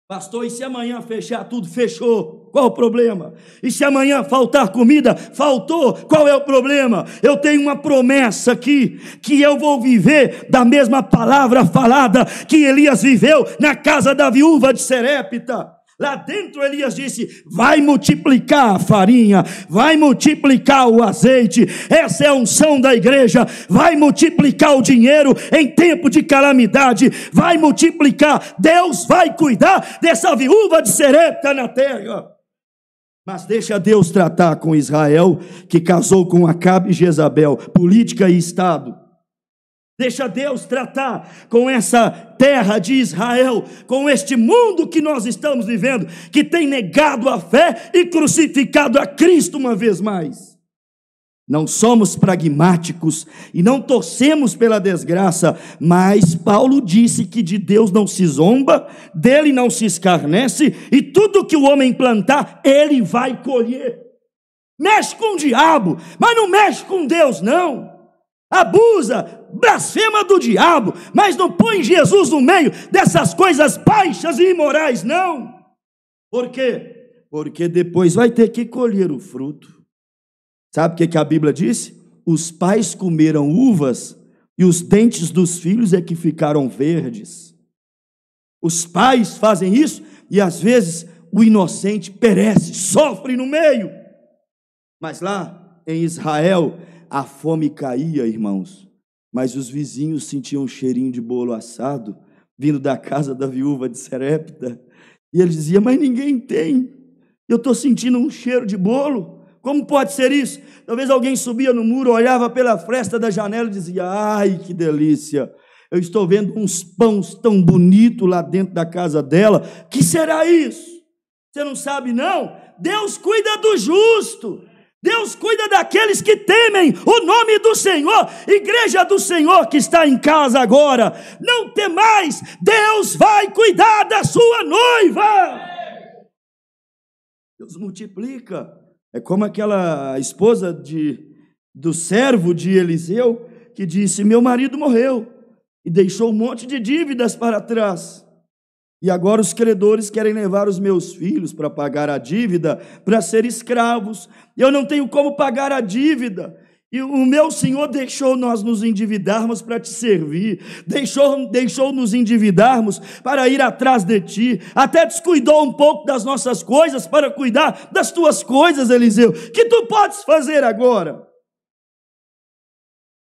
Pastor, e se amanhã fechar tudo? Fechou, qual o problema? E se amanhã faltar comida? Faltou, qual é o problema? Eu tenho uma promessa aqui, que eu vou viver da mesma palavra falada que Elias viveu na casa da viúva de Serepta. Lá dentro Elias disse, vai multiplicar a farinha, vai multiplicar o azeite, essa é a unção da igreja, vai multiplicar o dinheiro em tempo de calamidade, vai multiplicar, Deus vai cuidar dessa viúva de Serepta na terra. Mas deixa Deus tratar com Israel, que casou com Acabe e Jezabel, política e Estado. Deixa Deus tratar com essa terra de Israel, com este mundo que nós estamos vivendo, que tem negado a fé e crucificado a Cristo uma vez mais. Não somos pragmáticos e não torcemos pela desgraça, mas Paulo disse que de Deus não se zomba, dele não se escarnece, e tudo que o homem plantar, ele vai colher. Mexe com o diabo, mas não mexe com Deus não. Abusa, blasfema do diabo, mas não põe Jesus no meio dessas coisas baixas e imorais, não. Por quê? Porque depois vai ter que colher o fruto. Sabe o que a Bíblia disse? Os pais comeram uvas e os dentes dos filhos é que ficaram verdes. Os pais fazem isso e às vezes o inocente perece, sofre no meio. Mas lá em Israel, a fome caía, irmãos, mas os vizinhos sentiam um cheirinho de bolo assado, vindo da casa da viúva de Serepta, e eles diziam, mas ninguém tem, eu estou sentindo um cheiro de bolo, como pode ser isso? Talvez alguém subia no muro, olhava pela fresta da janela e dizia, ai que delícia, eu estou vendo uns pães tão bonitos lá dentro da casa dela, que será isso? Você não sabe não? Deus cuida do justo, Deus cuida daqueles que temem o nome do Senhor. Igreja do Senhor que está em casa agora, não temais, Deus vai cuidar da sua noiva. Deus multiplica. É como aquela esposa do servo de Eliseu, que disse, meu marido morreu, e deixou um monte de dívidas para trás. E agora os credores querem levar os meus filhos para pagar a dívida, para ser escravos. Eu não tenho como pagar a dívida. E o meu Senhor deixou nós nos endividarmos para te servir. Deixou nos endividarmos para ir atrás de ti. Até descuidou um pouco das nossas coisas para cuidar das tuas coisas, Eliseu. Que tu podes fazer agora?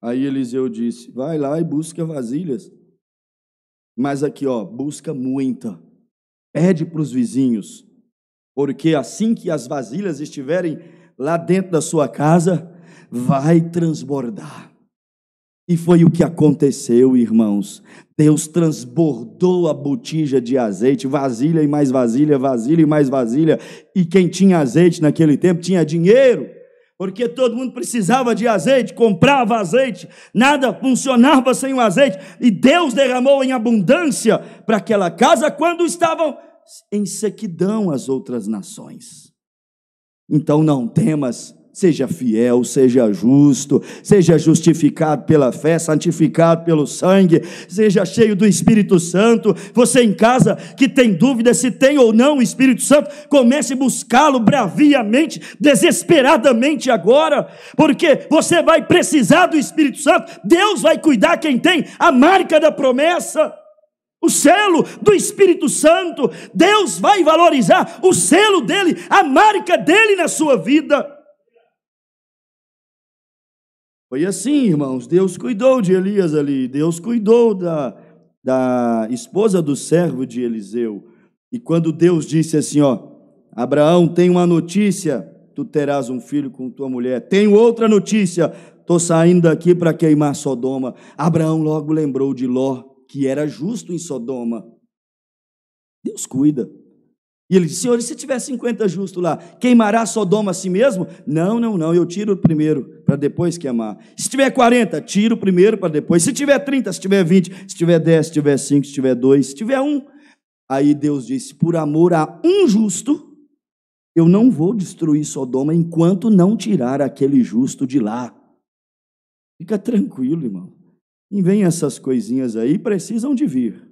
Aí Eliseu disse, vai lá e busca vasilhas. Mas aqui, busca muita, pede para os vizinhos, porque assim que as vasilhas estiverem lá dentro da sua casa, vai transbordar. E foi o que aconteceu, irmãos. Deus transbordou a botija de azeite, vasilha e mais vasilha, vasilha e mais vasilha. E quem tinha azeite naquele tempo tinha dinheiro, porque todo mundo precisava de azeite, comprava azeite, nada funcionava sem o azeite. E Deus derramou em abundância para aquela casa quando estavam em sequidão as outras nações. Então não temas. Seja fiel, seja justo, seja justificado pela fé, santificado pelo sangue, seja cheio do Espírito Santo. Você em casa que tem dúvida se tem ou não o Espírito Santo, comece a buscá-lo braviamente, desesperadamente agora, porque você vai precisar do Espírito Santo. Deus vai cuidar quem tem a marca da promessa, o selo do Espírito Santo. Deus vai valorizar o selo dele, a marca dele na sua vida. Foi assim, irmãos, Deus cuidou de Elias ali, Deus cuidou da esposa do servo de Eliseu. E quando Deus disse assim, Abraão, tem uma notícia, tu terás um filho com tua mulher. Tenho outra notícia, estou saindo daqui para queimar Sodoma. Abraão logo lembrou de Ló, que era justo em Sodoma. Deus cuida. E ele disse, Senhor, e se tiver 50 justos lá, queimará Sodoma a si mesmo? Não, eu tiro o primeiro para depois queimar. Se tiver 40, tiro o primeiro para depois. Se tiver 30, se tiver 20, se tiver 10, se tiver 5, se tiver 2, se tiver 1. Aí Deus disse, por amor a um justo, eu não vou destruir Sodoma enquanto não tirar aquele justo de lá. Fica tranquilo, irmão. E vem essas coisinhas aí, precisam de vir.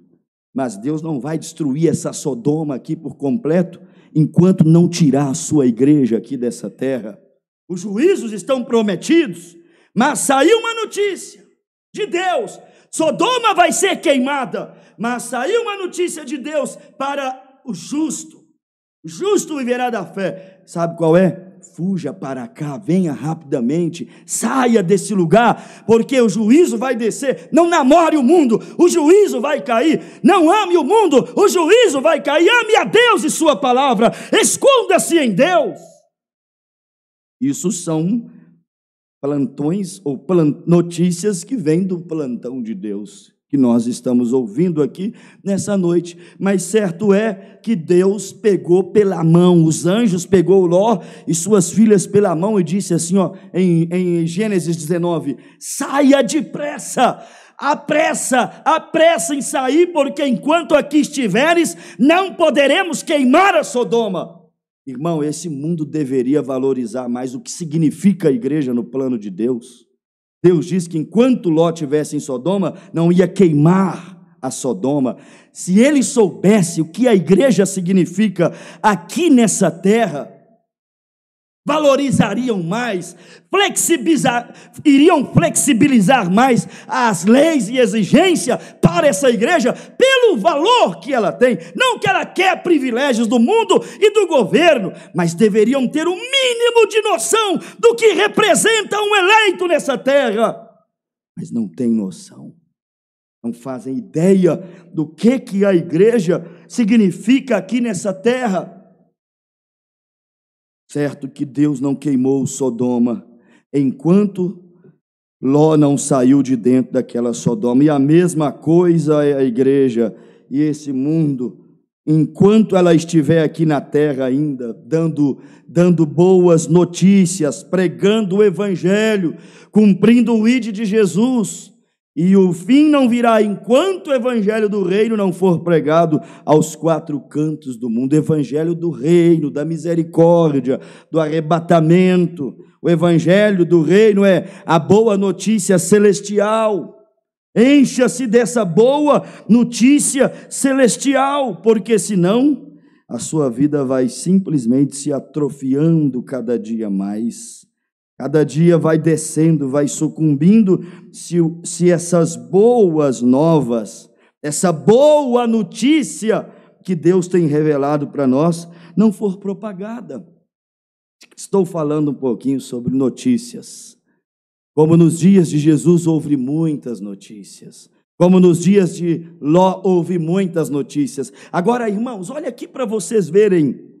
Mas Deus não vai destruir essa Sodoma aqui por completo, enquanto não tirar a sua igreja aqui dessa terra. Os juízos estão prometidos, mas saiu uma notícia de Deus, Sodoma vai ser queimada, mas saiu uma notícia de Deus para o justo viverá da fé. Sabe qual é? Fuja para cá, venha rapidamente, saia desse lugar, porque o juízo vai descer. Não namore o mundo, o juízo vai cair. Não ame o mundo, o juízo vai cair. Ame a Deus e sua palavra, esconda-se em Deus. Isso são plantões ou notícias que vêm do plantão de Deus, que nós estamos ouvindo aqui nessa noite. Mas certo é que Deus pegou pela mão, os anjos pegou Ló e suas filhas pela mão e disse assim, em Gênesis 19, saia depressa, apressa em sair, porque enquanto aqui estiveres, não poderemos queimar a Sodoma. Irmão, esse mundo deveria valorizar mais o que significa a igreja no plano de Deus. Deus diz que enquanto Ló estivesse em Sodoma, não ia queimar a Sodoma. Se ele soubesse o que a igreja significa aqui nessa terra, valorizariam mais, iriam flexibilizar mais as leis e exigências para essa igreja, pelo valor que ela tem. Não que ela quer privilégios do mundo e do governo, mas deveriam ter um mínimo de noção do que representa um eleito nessa terra. Mas não tem noção, não fazem ideia do que a igreja significa aqui nessa terra. Certo que Deus não queimou Sodoma enquanto Ló não saiu de dentro daquela Sodoma. E a mesma coisa é a igreja e esse mundo, enquanto ela estiver aqui na terra ainda, dando boas notícias, pregando o evangelho, cumprindo o ide de Jesus. E o fim não virá enquanto o evangelho do reino não for pregado aos 4 cantos do mundo. O evangelho do reino, da misericórdia, do arrebatamento. O evangelho do reino é a boa notícia celestial. Encha-se dessa boa notícia celestial, porque senão a sua vida vai simplesmente se atrofiando cada dia mais. Cada dia vai descendo, vai sucumbindo, se essas boas novas, essa boa notícia que Deus tem revelado para nós, não for propagada. Estou falando um pouquinho sobre notícias. Como nos dias de Jesus houve muitas notícias. Como nos dias de Ló houve muitas notícias. Agora, irmãos, olha aqui para vocês verem.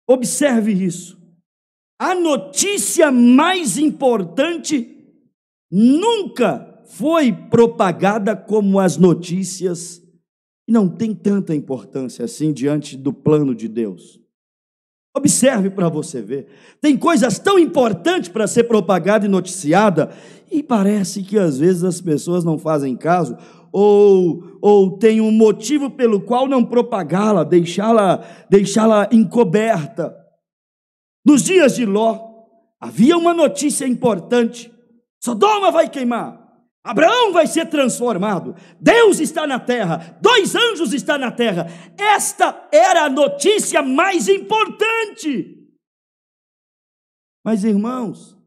Observe isso. A notícia mais importante nunca foi propagada como as notícias, e não tem tanta importância assim diante do plano de Deus. Observe para você ver, tem coisas tão importantes para ser propagada e noticiada, e parece que às vezes as pessoas não fazem caso, ou tem um motivo pelo qual não propagá-la, deixá-la encoberta. Nos dias de Ló, havia uma notícia importante: Sodoma vai queimar, Abraão vai ser transformado, Deus está na terra, 2 anjos estão na terra. Esta era a notícia mais importante. Mas, irmãos,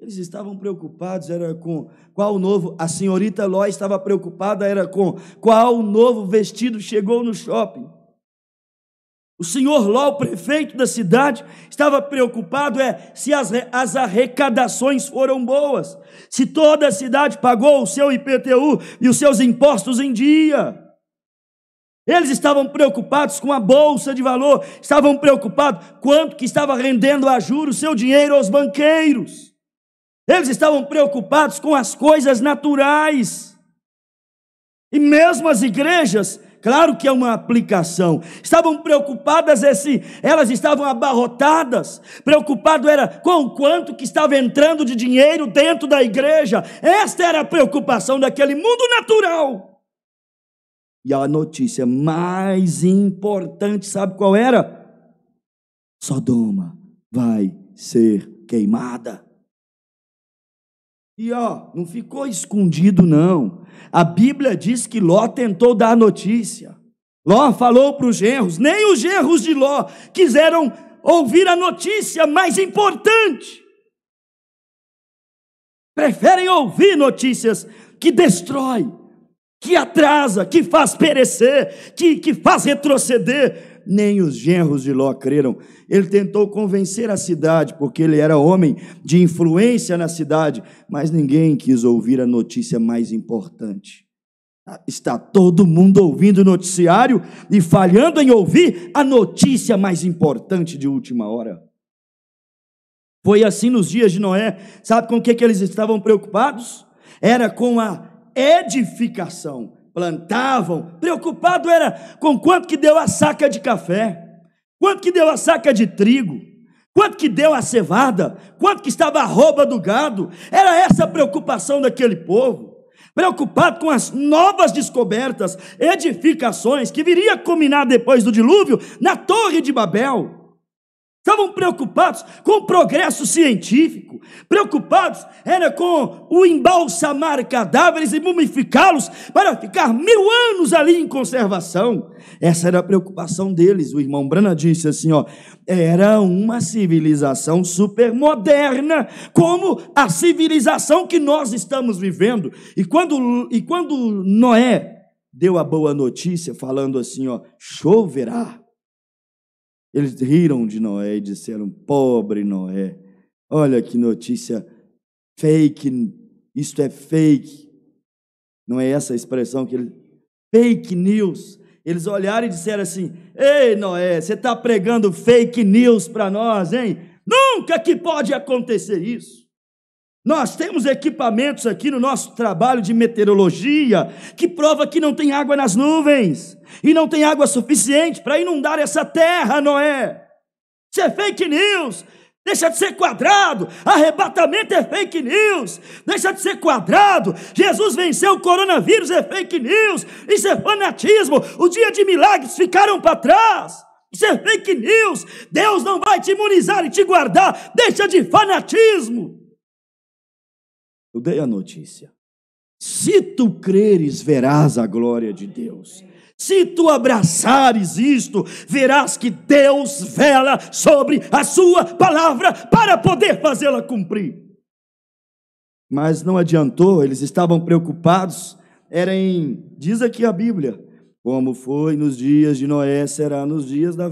eles estavam preocupados, era com qual novo, a senhorita Ló estava preocupada, era com qual novo vestido chegou no shopping. O senhor Ló, o prefeito da cidade, estava preocupado se as arrecadações foram boas, se toda a cidade pagou o seu IPTU e os seus impostos em dia. Eles estavam preocupados com a bolsa de valor, estavam preocupados quanto que estava rendendo a juros seu dinheiro aos banqueiros. Eles estavam preocupados com as coisas naturais. E mesmo as igrejas, claro que é uma aplicação, estavam preocupadas elas estavam abarrotadas, preocupado era com o quanto que estava entrando de dinheiro dentro da igreja. Esta era a preocupação daquele mundo natural. E a notícia mais importante, sabe qual era? Sodoma vai ser queimada. E não ficou escondido não. A Bíblia diz que Ló tentou dar a notícia. Ló falou para os genros, nem os genros de Ló quiseram ouvir a notícia mais importante. Preferem ouvir notícias que destrói, que atrasa, que faz perecer, que faz retroceder. Nem os genros de Ló creram. Ele tentou convencer a cidade, porque ele era homem de influência na cidade, mas ninguém quis ouvir a notícia mais importante. Está todo mundo ouvindo o noticiário e falhando em ouvir a notícia mais importante de última hora. Foi assim nos dias de Noé. Sabe com o que eles estavam preocupados? Era com a edificação. Plantavam, preocupado era com quanto que deu a saca de café, quanto que deu a saca de trigo, quanto que deu a cevada, quanto que estava a arroba do gado. Era essa a preocupação daquele povo, preocupado com as novas descobertas, edificações que viria a culminar depois do dilúvio na Torre de Babel. Estavam preocupados com o progresso científico, preocupados era com o embalsamar cadáveres e mumificá-los para ficar 1000 anos ali em conservação. Essa era a preocupação deles. O irmão Brana disse assim, era uma civilização supermoderna, como a civilização que nós estamos vivendo. E quando Noé deu a boa notícia, falando assim, choverá, eles riram de Noé e disseram, pobre Noé, olha que notícia fake, isto é fake. Não é essa a expressão que ele... Fake news. Eles olharam e disseram assim, ei Noé, você está pregando fake news para nós, hein? Nunca que pode acontecer isso. Nós temos equipamentos aqui no nosso trabalho de meteorologia que prova que não tem água nas nuvens e não tem água suficiente para inundar essa terra, Noé. Isso é fake news. Deixa de ser quadrado. Arrebatamento é fake news. Deixa de ser quadrado. Jesus venceu o coronavírus, é fake news. Isso é fanatismo. O dia de milagres ficaram para trás. Isso é fake news. Deus não vai te imunizar e te guardar. Deixa de fanatismo. Eu dei a notícia. Se tu creres, verás a glória de Deus. Se tu abraçares isto, verás que Deus vela sobre a sua palavra para poder fazê-la cumprir. Mas não adiantou, eles estavam preocupados. Diz aqui a Bíblia, como foi nos dias de Noé, será nos dias da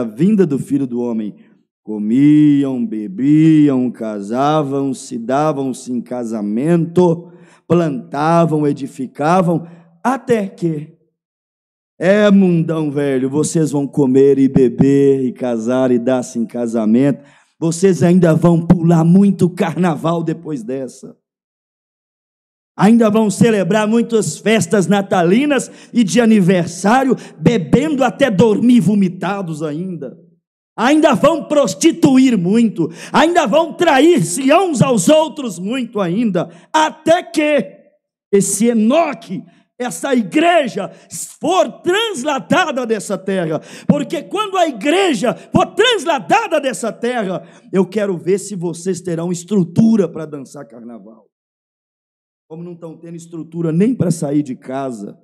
vinda do Filho do Homem. Comiam, bebiam, casavam-se, davam-se em casamento, plantavam, edificavam, até que É, mundão velho, vocês vão comer e beber e casar e dar-se em casamento. Vocês ainda vão pular muito carnaval depois dessa. Ainda vão celebrar muitas festas natalinas e de aniversário, bebendo até dormir vomitados ainda. Ainda vão prostituir muito, ainda vão trair-se uns aos outros muito ainda, até que esse Enoque, essa igreja for transladada dessa terra, porque quando a igreja for transladada dessa terra, eu quero ver se vocês terão estrutura para dançar carnaval. Como não estão tendo estrutura nem para sair de casa,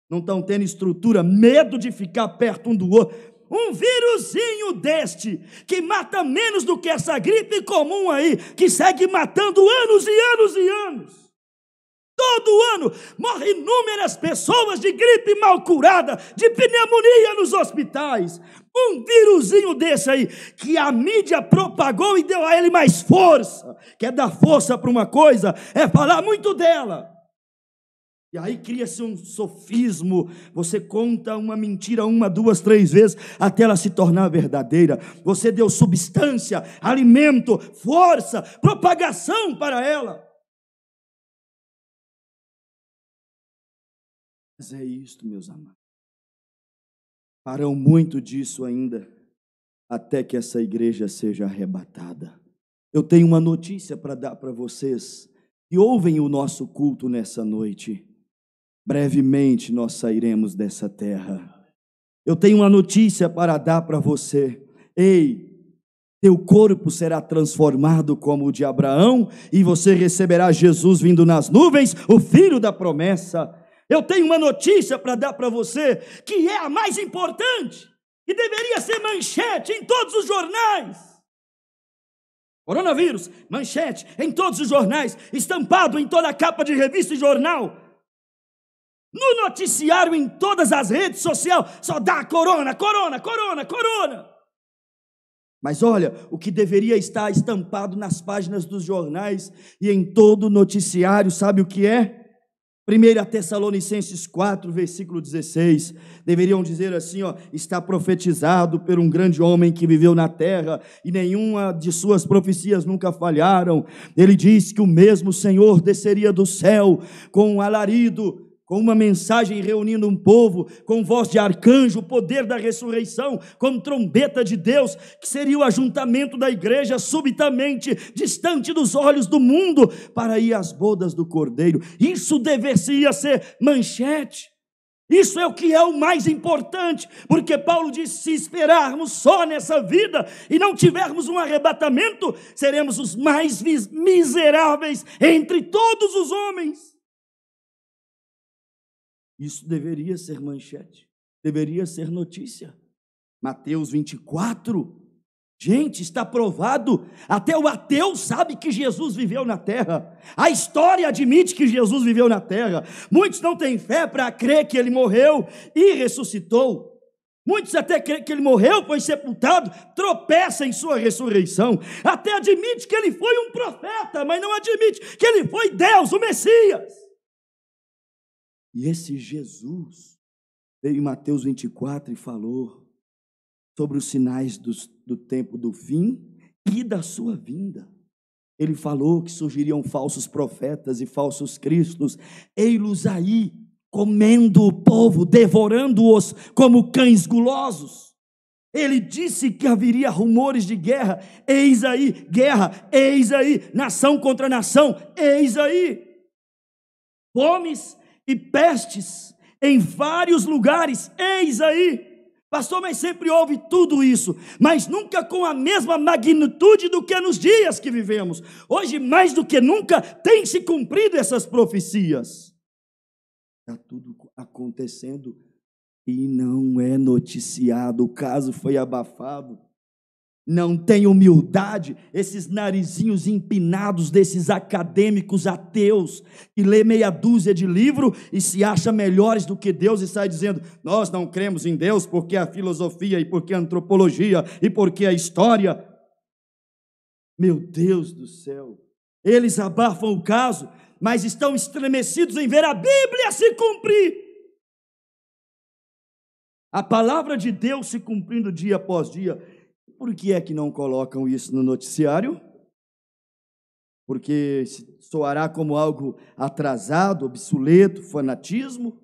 não estão tendo estrutura, medo de ficar perto um do outro. Um vírusinho deste, que mata menos do que essa gripe comum aí, que segue matando anos e anos e anos. Todo ano morrem inúmeras pessoas de gripe mal curada, de pneumonia nos hospitais. Um vírusinho desse aí, que a mídia propagou e deu a ele mais força. Quer dar força para uma coisa, é falar muito dela. E aí cria-se um sofismo, você conta uma mentira 1, 2, 3 vezes, até ela se tornar verdadeira. Você deu substância, alimento, força, propagação para ela. Mas é isto, meus amados. Farão muito disso ainda, até que essa igreja seja arrebatada. Eu tenho uma notícia para dar para vocês, que ouvem o nosso culto nessa noite. Brevemente nós sairemos dessa terra. Eu tenho uma notícia para dar para você. Ei, teu corpo será transformado como o de Abraão, e você receberá Jesus vindo nas nuvens, o filho da promessa. Eu tenho uma notícia para dar para você, que é a mais importante, e deveria ser manchete em todos os jornais. Coronavírus, manchete em todos os jornais, estampado em toda a capa de revista e jornal. No noticiário, em todas as redes sociais, só dá corona, corona, corona, corona. Mas olha, o que deveria estar estampado nas páginas dos jornais e em todo o noticiário, sabe o que é? 1 Tessalonicenses 4, versículo 16, deveriam dizer assim, está profetizado por um grande homem que viveu na terra, e nenhuma de suas profecias nunca falharam. Ele diz que o mesmo Senhor desceria do céu com um alarido, com uma mensagem reunindo um povo, com voz de arcanjo, o poder da ressurreição, com trombeta de Deus, que seria o ajuntamento da igreja subitamente, distante dos olhos do mundo, para ir às bodas do Cordeiro. Isso deveria ser manchete. Isso é o que é o mais importante, porque Paulo diz, se esperarmos só nessa vida e não tivermos um arrebatamento, seremos os mais miseráveis entre todos os homens. Isso deveria ser manchete, deveria ser notícia. Mateus 24, gente, está provado, até o ateu sabe que Jesus viveu na terra, a história admite que Jesus viveu na terra. Muitos não têm fé para crer que ele morreu e ressuscitou. Muitos até creem que ele morreu, foi sepultado, tropeça em sua ressurreição, até admite que ele foi um profeta, mas não admite que ele foi Deus, o Messias. E esse Jesus veio em Mateus 24 e falou sobre os sinais do tempo do fim e da sua vinda. Ele falou que surgiriam falsos profetas e falsos cristos, ei-los aí, comendo o povo, devorando-os como cães gulosos. Ele disse que haveria rumores de guerra, eis aí, guerra, eis aí, nação contra nação, eis aí. Fomes e pestes em vários lugares, eis aí. Pastor, mas sempre houve tudo isso, mas nunca com a mesma magnitude do que nos dias que vivemos. Hoje, mais do que nunca, tem se cumprido essas profecias. Está tudo acontecendo e não é noticiado, o caso foi abafado. Não tem humildade, esses narizinhos empinados desses acadêmicos ateus, que lê meia dúzia de livro e se acha melhores do que Deus e sai dizendo, nós não cremos em Deus porque a filosofia e porque a antropologia e porque a história. Meu Deus do céu, eles abafam o caso, mas estão estremecidos em ver a Bíblia se cumprir. A palavra de Deus se cumprindo dia após dia. Por que é que não colocam isso no noticiário? Porque soará como algo atrasado, obsoleto, fanatismo?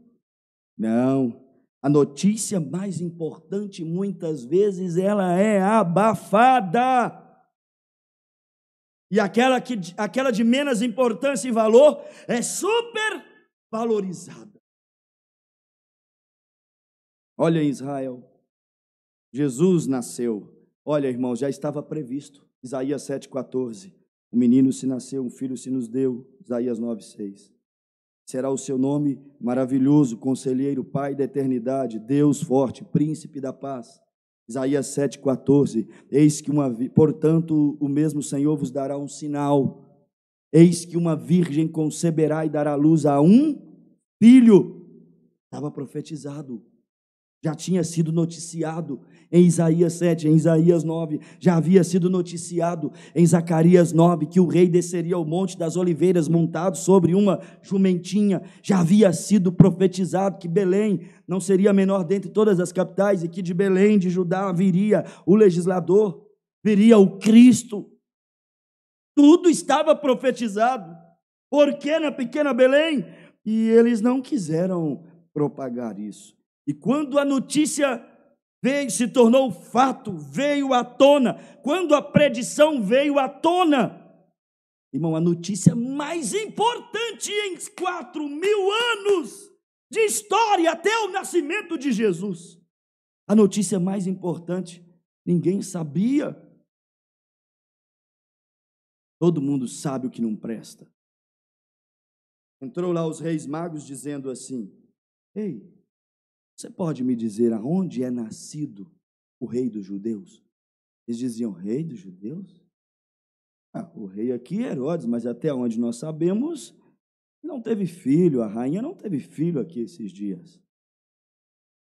Não. A notícia mais importante, muitas vezes, ela é abafada. E aquela de menos importância e valor é super valorizada. Olha em Israel, Jesus nasceu. Olha, irmãos, já estava previsto. Isaías 7,14. O menino se nasceu, um filho se nos deu. Isaías 9,6. Será o seu nome maravilhoso, conselheiro, Pai da eternidade, Deus forte, príncipe da paz. Isaías 7,14. Eis que portanto, o mesmo Senhor vos dará um sinal. Eis que uma virgem conceberá e dará luz a um filho. Estava profetizado. Já tinha sido noticiado em Isaías 7, em Isaías 9, já havia sido noticiado em Zacarias 9, que o rei desceria ao Monte das Oliveiras montado sobre uma jumentinha. Já havia sido profetizado que Belém não seria menor dentre todas as capitais e que de Belém, de Judá, viria o legislador, viria o Cristo. Tudo estava profetizado. Por que na pequena Belém? E eles não quiseram propagar isso. E quando a notícia veio, se tornou fato, veio à tona, quando a predição veio à tona, irmão, a notícia mais importante em 4.000 anos de história, até o nascimento de Jesus, a notícia mais importante, ninguém sabia. Todo mundo sabe o que não presta. Entrou lá os reis magos dizendo assim: ei, você pode me dizer aonde é nascido o rei dos judeus? Eles diziam: rei dos judeus? O rei aqui é Herodes, mas até onde nós sabemos, não teve filho, a rainha não teve filho aqui esses dias.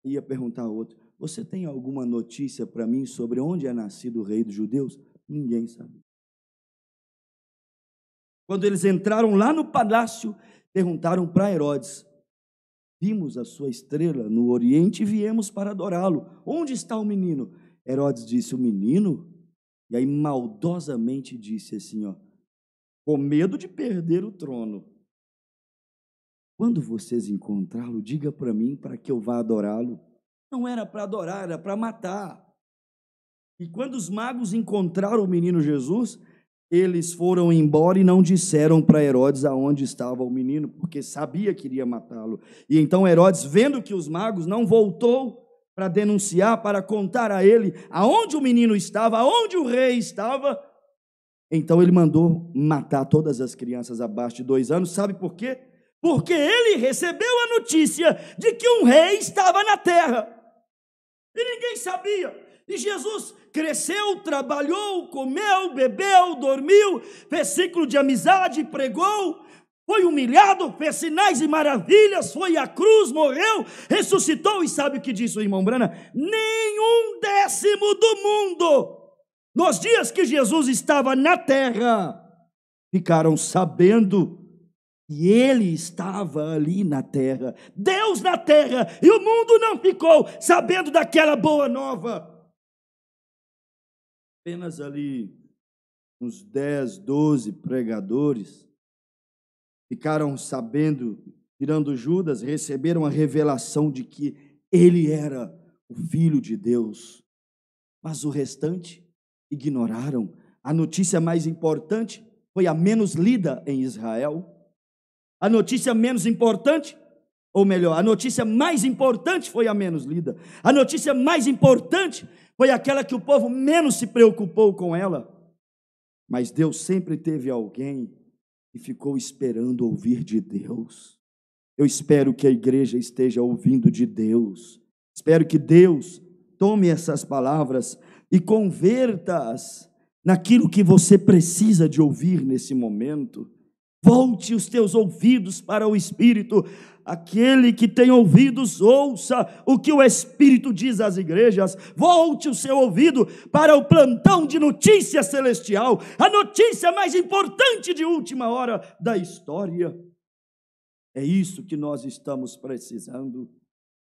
Ia perguntar a outro: você tem alguma notícia para mim sobre onde é nascido o rei dos judeus? Ninguém sabe. Quando eles entraram lá no palácio, perguntaram para Herodes: vimos a sua estrela no Oriente e viemos para adorá-lo. Onde está o menino? Herodes disse: o menino? E aí maldosamente disse assim, com medo de perder o trono: quando vocês encontrá-lo, diga para mim para que eu vá adorá-lo. Não era para adorar, era para matar. E quando os magos encontraram o menino Jesus, eles foram embora e não disseram para Herodes aonde estava o menino, porque sabia que iria matá-lo. E então Herodes, vendo que os magos não voltou para denunciar, para contar a ele aonde o menino estava, aonde o rei estava, então ele mandou matar todas as crianças abaixo de 2 anos. Sabe por quê? Porque ele recebeu a notícia de que um rei estava na terra e ninguém sabia. E Jesus cresceu, trabalhou, comeu, bebeu, dormiu, fez ciclo de amizade, pregou, foi humilhado, fez sinais e maravilhas, foi à cruz, morreu, ressuscitou. E sabe o que disse o irmão Brana? 1/10 do mundo, nos dias que Jesus estava na terra, ficaram sabendo que ele estava ali na terra, Deus na terra, e o mundo não ficou sabendo daquela boa nova. Apenas ali uns 10, 12 pregadores ficaram sabendo, tirando Judas, receberam a revelação de que ele era o Filho de Deus. Mas o restante ignoraram. A notícia mais importante foi a menos lida em Israel. A notícia menos importante, ou melhor, a notícia mais importante foi a menos lida. A notícia mais importante foi aquela que o povo menos se preocupou com ela. Mas Deus sempre teve alguém que ficou esperando ouvir de Deus. Eu espero que a igreja esteja ouvindo de Deus. Espero que Deus tome essas palavras e converta-as naquilo que você precisa de ouvir nesse momento. Volte os teus ouvidos para o Espírito. Aquele que tem ouvidos, ouça o que o Espírito diz às igrejas. Volte o seu ouvido para o plantão de notícia celestial, a notícia mais importante de última hora da história. É isso que nós estamos precisando.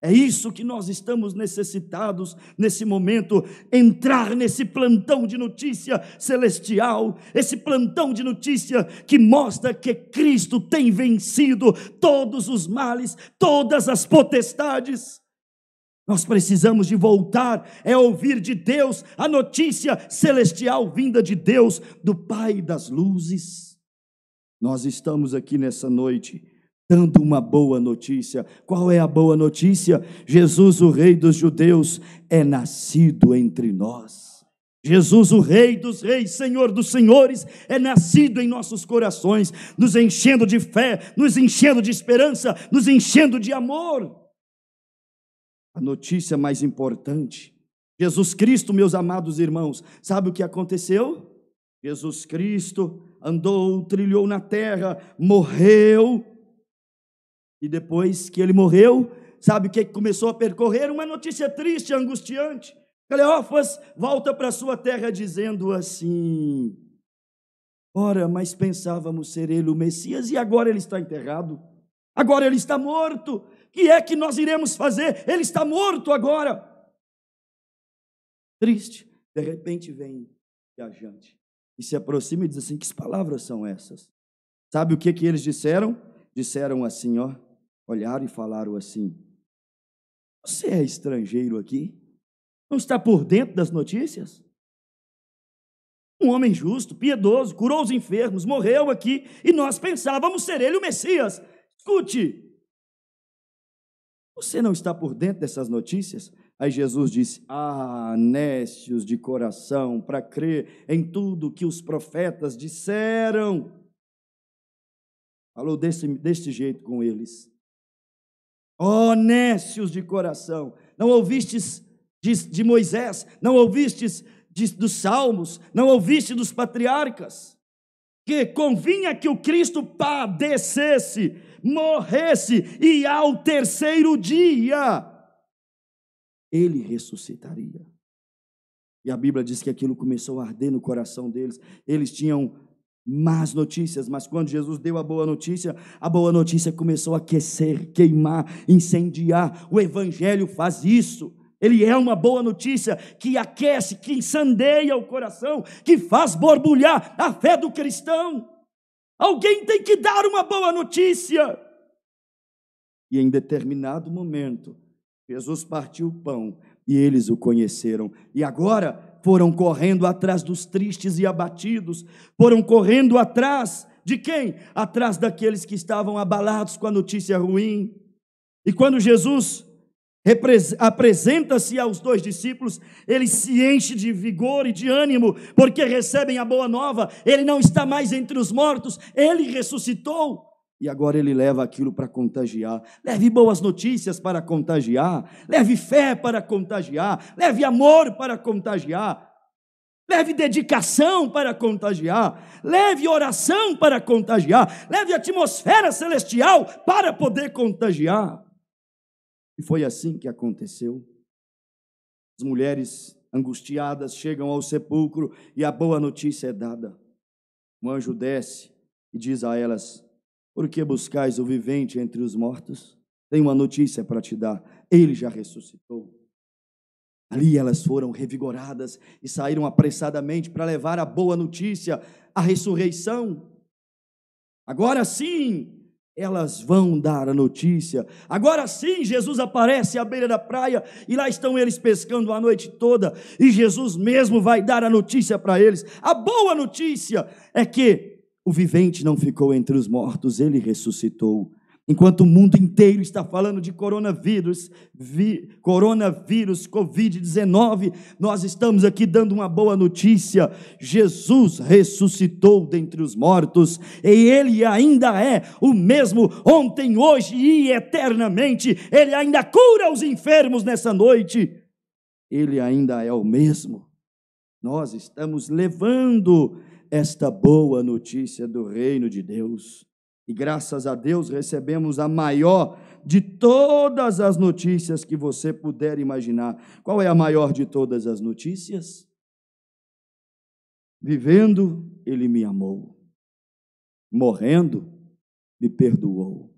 É isso que nós estamos necessitados nesse momento, entrar nesse plantão de notícia celestial, esse plantão de notícia que mostra que Cristo tem vencido todos os males, todas as potestades. Nós precisamos de voltar, ouvir de Deus a notícia celestial vinda de Deus, do Pai das luzes. Nós estamos aqui nessa noite dando uma boa notícia. Qual é a boa notícia? Jesus, o Rei dos Judeus, é nascido entre nós. Jesus, o Rei dos Reis, Senhor dos Senhores, é nascido em nossos corações, nos enchendo de fé, nos enchendo de esperança, nos enchendo de amor. A notícia mais importante, Jesus Cristo, meus amados irmãos, sabe o que aconteceu? Jesus Cristo andou, trilhou na terra, morreu. E depois que ele morreu, sabe o que começou a percorrer? Uma notícia triste, angustiante. Cleófas volta para sua terra dizendo assim: ora, mas pensávamos ser ele o Messias e agora ele está enterrado, agora ele está morto. O que é que nós iremos fazer? Ele está morto agora. Triste. De repente vem viajante e se aproxima e diz assim: que palavras são essas? Sabe o que eles disseram? Disseram assim, olharam e falaram assim: você é estrangeiro aqui? Não está por dentro das notícias? Um homem justo, piedoso, curou os enfermos, morreu aqui, e nós pensávamos ser ele o Messias. Escute, você não está por dentro dessas notícias? Aí Jesus disse: nécios de coração, para crer em tudo que os profetas disseram. Falou desse jeito com eles. Nécios de coração, não ouvistes de Moisés, não ouvistes dos salmos, não ouviste dos patriarcas, que convinha que o Cristo padecesse, morresse e ao terceiro dia ele ressuscitaria. E a Bíblia diz que aquilo começou a arder no coração deles. Eles tinham más notícias, mas quando Jesus deu a boa notícia começou a aquecer, queimar, incendiar. O Evangelho faz isso. Ele é uma boa notícia que aquece, que incendeia o coração, que faz borbulhar a fé do cristão. Alguém tem que dar uma boa notícia. E em determinado momento, Jesus partiu o pão e eles o conheceram. E agora foram correndo atrás dos tristes e abatidos. Foram correndo atrás de quem? Atrás daqueles que estavam abalados com a notícia ruim. E quando Jesus apresenta-se aos dois discípulos, eles se enchem de vigor e de ânimo, porque recebem a boa nova. Ele não está mais entre os mortos, ele ressuscitou. E agora ele leva aquilo para contagiar. Leve boas notícias para contagiar. Leve fé para contagiar. Leve amor para contagiar. Leve dedicação para contagiar. Leve oração para contagiar. Leve atmosfera celestial para poder contagiar. E foi assim que aconteceu. As mulheres angustiadas chegam ao sepulcro e a boa notícia é dada. Um anjo desce e diz a elas: por que buscais o vivente entre os mortos? Tenho uma notícia para te dar, ele já ressuscitou. Ali elas foram revigoradas e saíram apressadamente para levar a boa notícia, a ressurreição. Agora sim, elas vão dar a notícia. Agora sim, Jesus aparece à beira da praia e lá estão eles pescando a noite toda e Jesus mesmo vai dar a notícia para eles. A boa notícia é que o vivente não ficou entre os mortos, ele ressuscitou. Enquanto o mundo inteiro está falando de coronavírus, Covid-19, nós estamos aqui dando uma boa notícia. Jesus ressuscitou dentre os mortos, e ele ainda é o mesmo ontem, hoje e eternamente. Ele ainda cura os enfermos nessa noite. Ele ainda é o mesmo. Nós estamos levando esta boa notícia do reino de Deus. E graças a Deus recebemos a maior de todas as notícias que você puder imaginar. Qual é a maior de todas as notícias? Vivendo, ele me amou. Morrendo, me perdoou.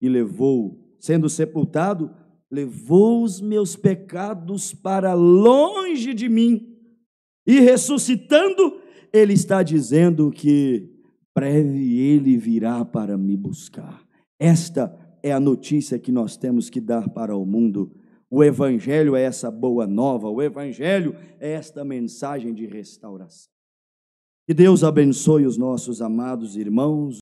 E levou, sendo sepultado, levou os meus pecados para longe de mim, e ressuscitando, Ele está dizendo que breve Ele virá para me buscar. Esta é a notícia que nós temos que dar para o mundo. O Evangelho é essa boa nova, o Evangelho é esta mensagem de restauração. Que Deus abençoe os nossos amados irmãos.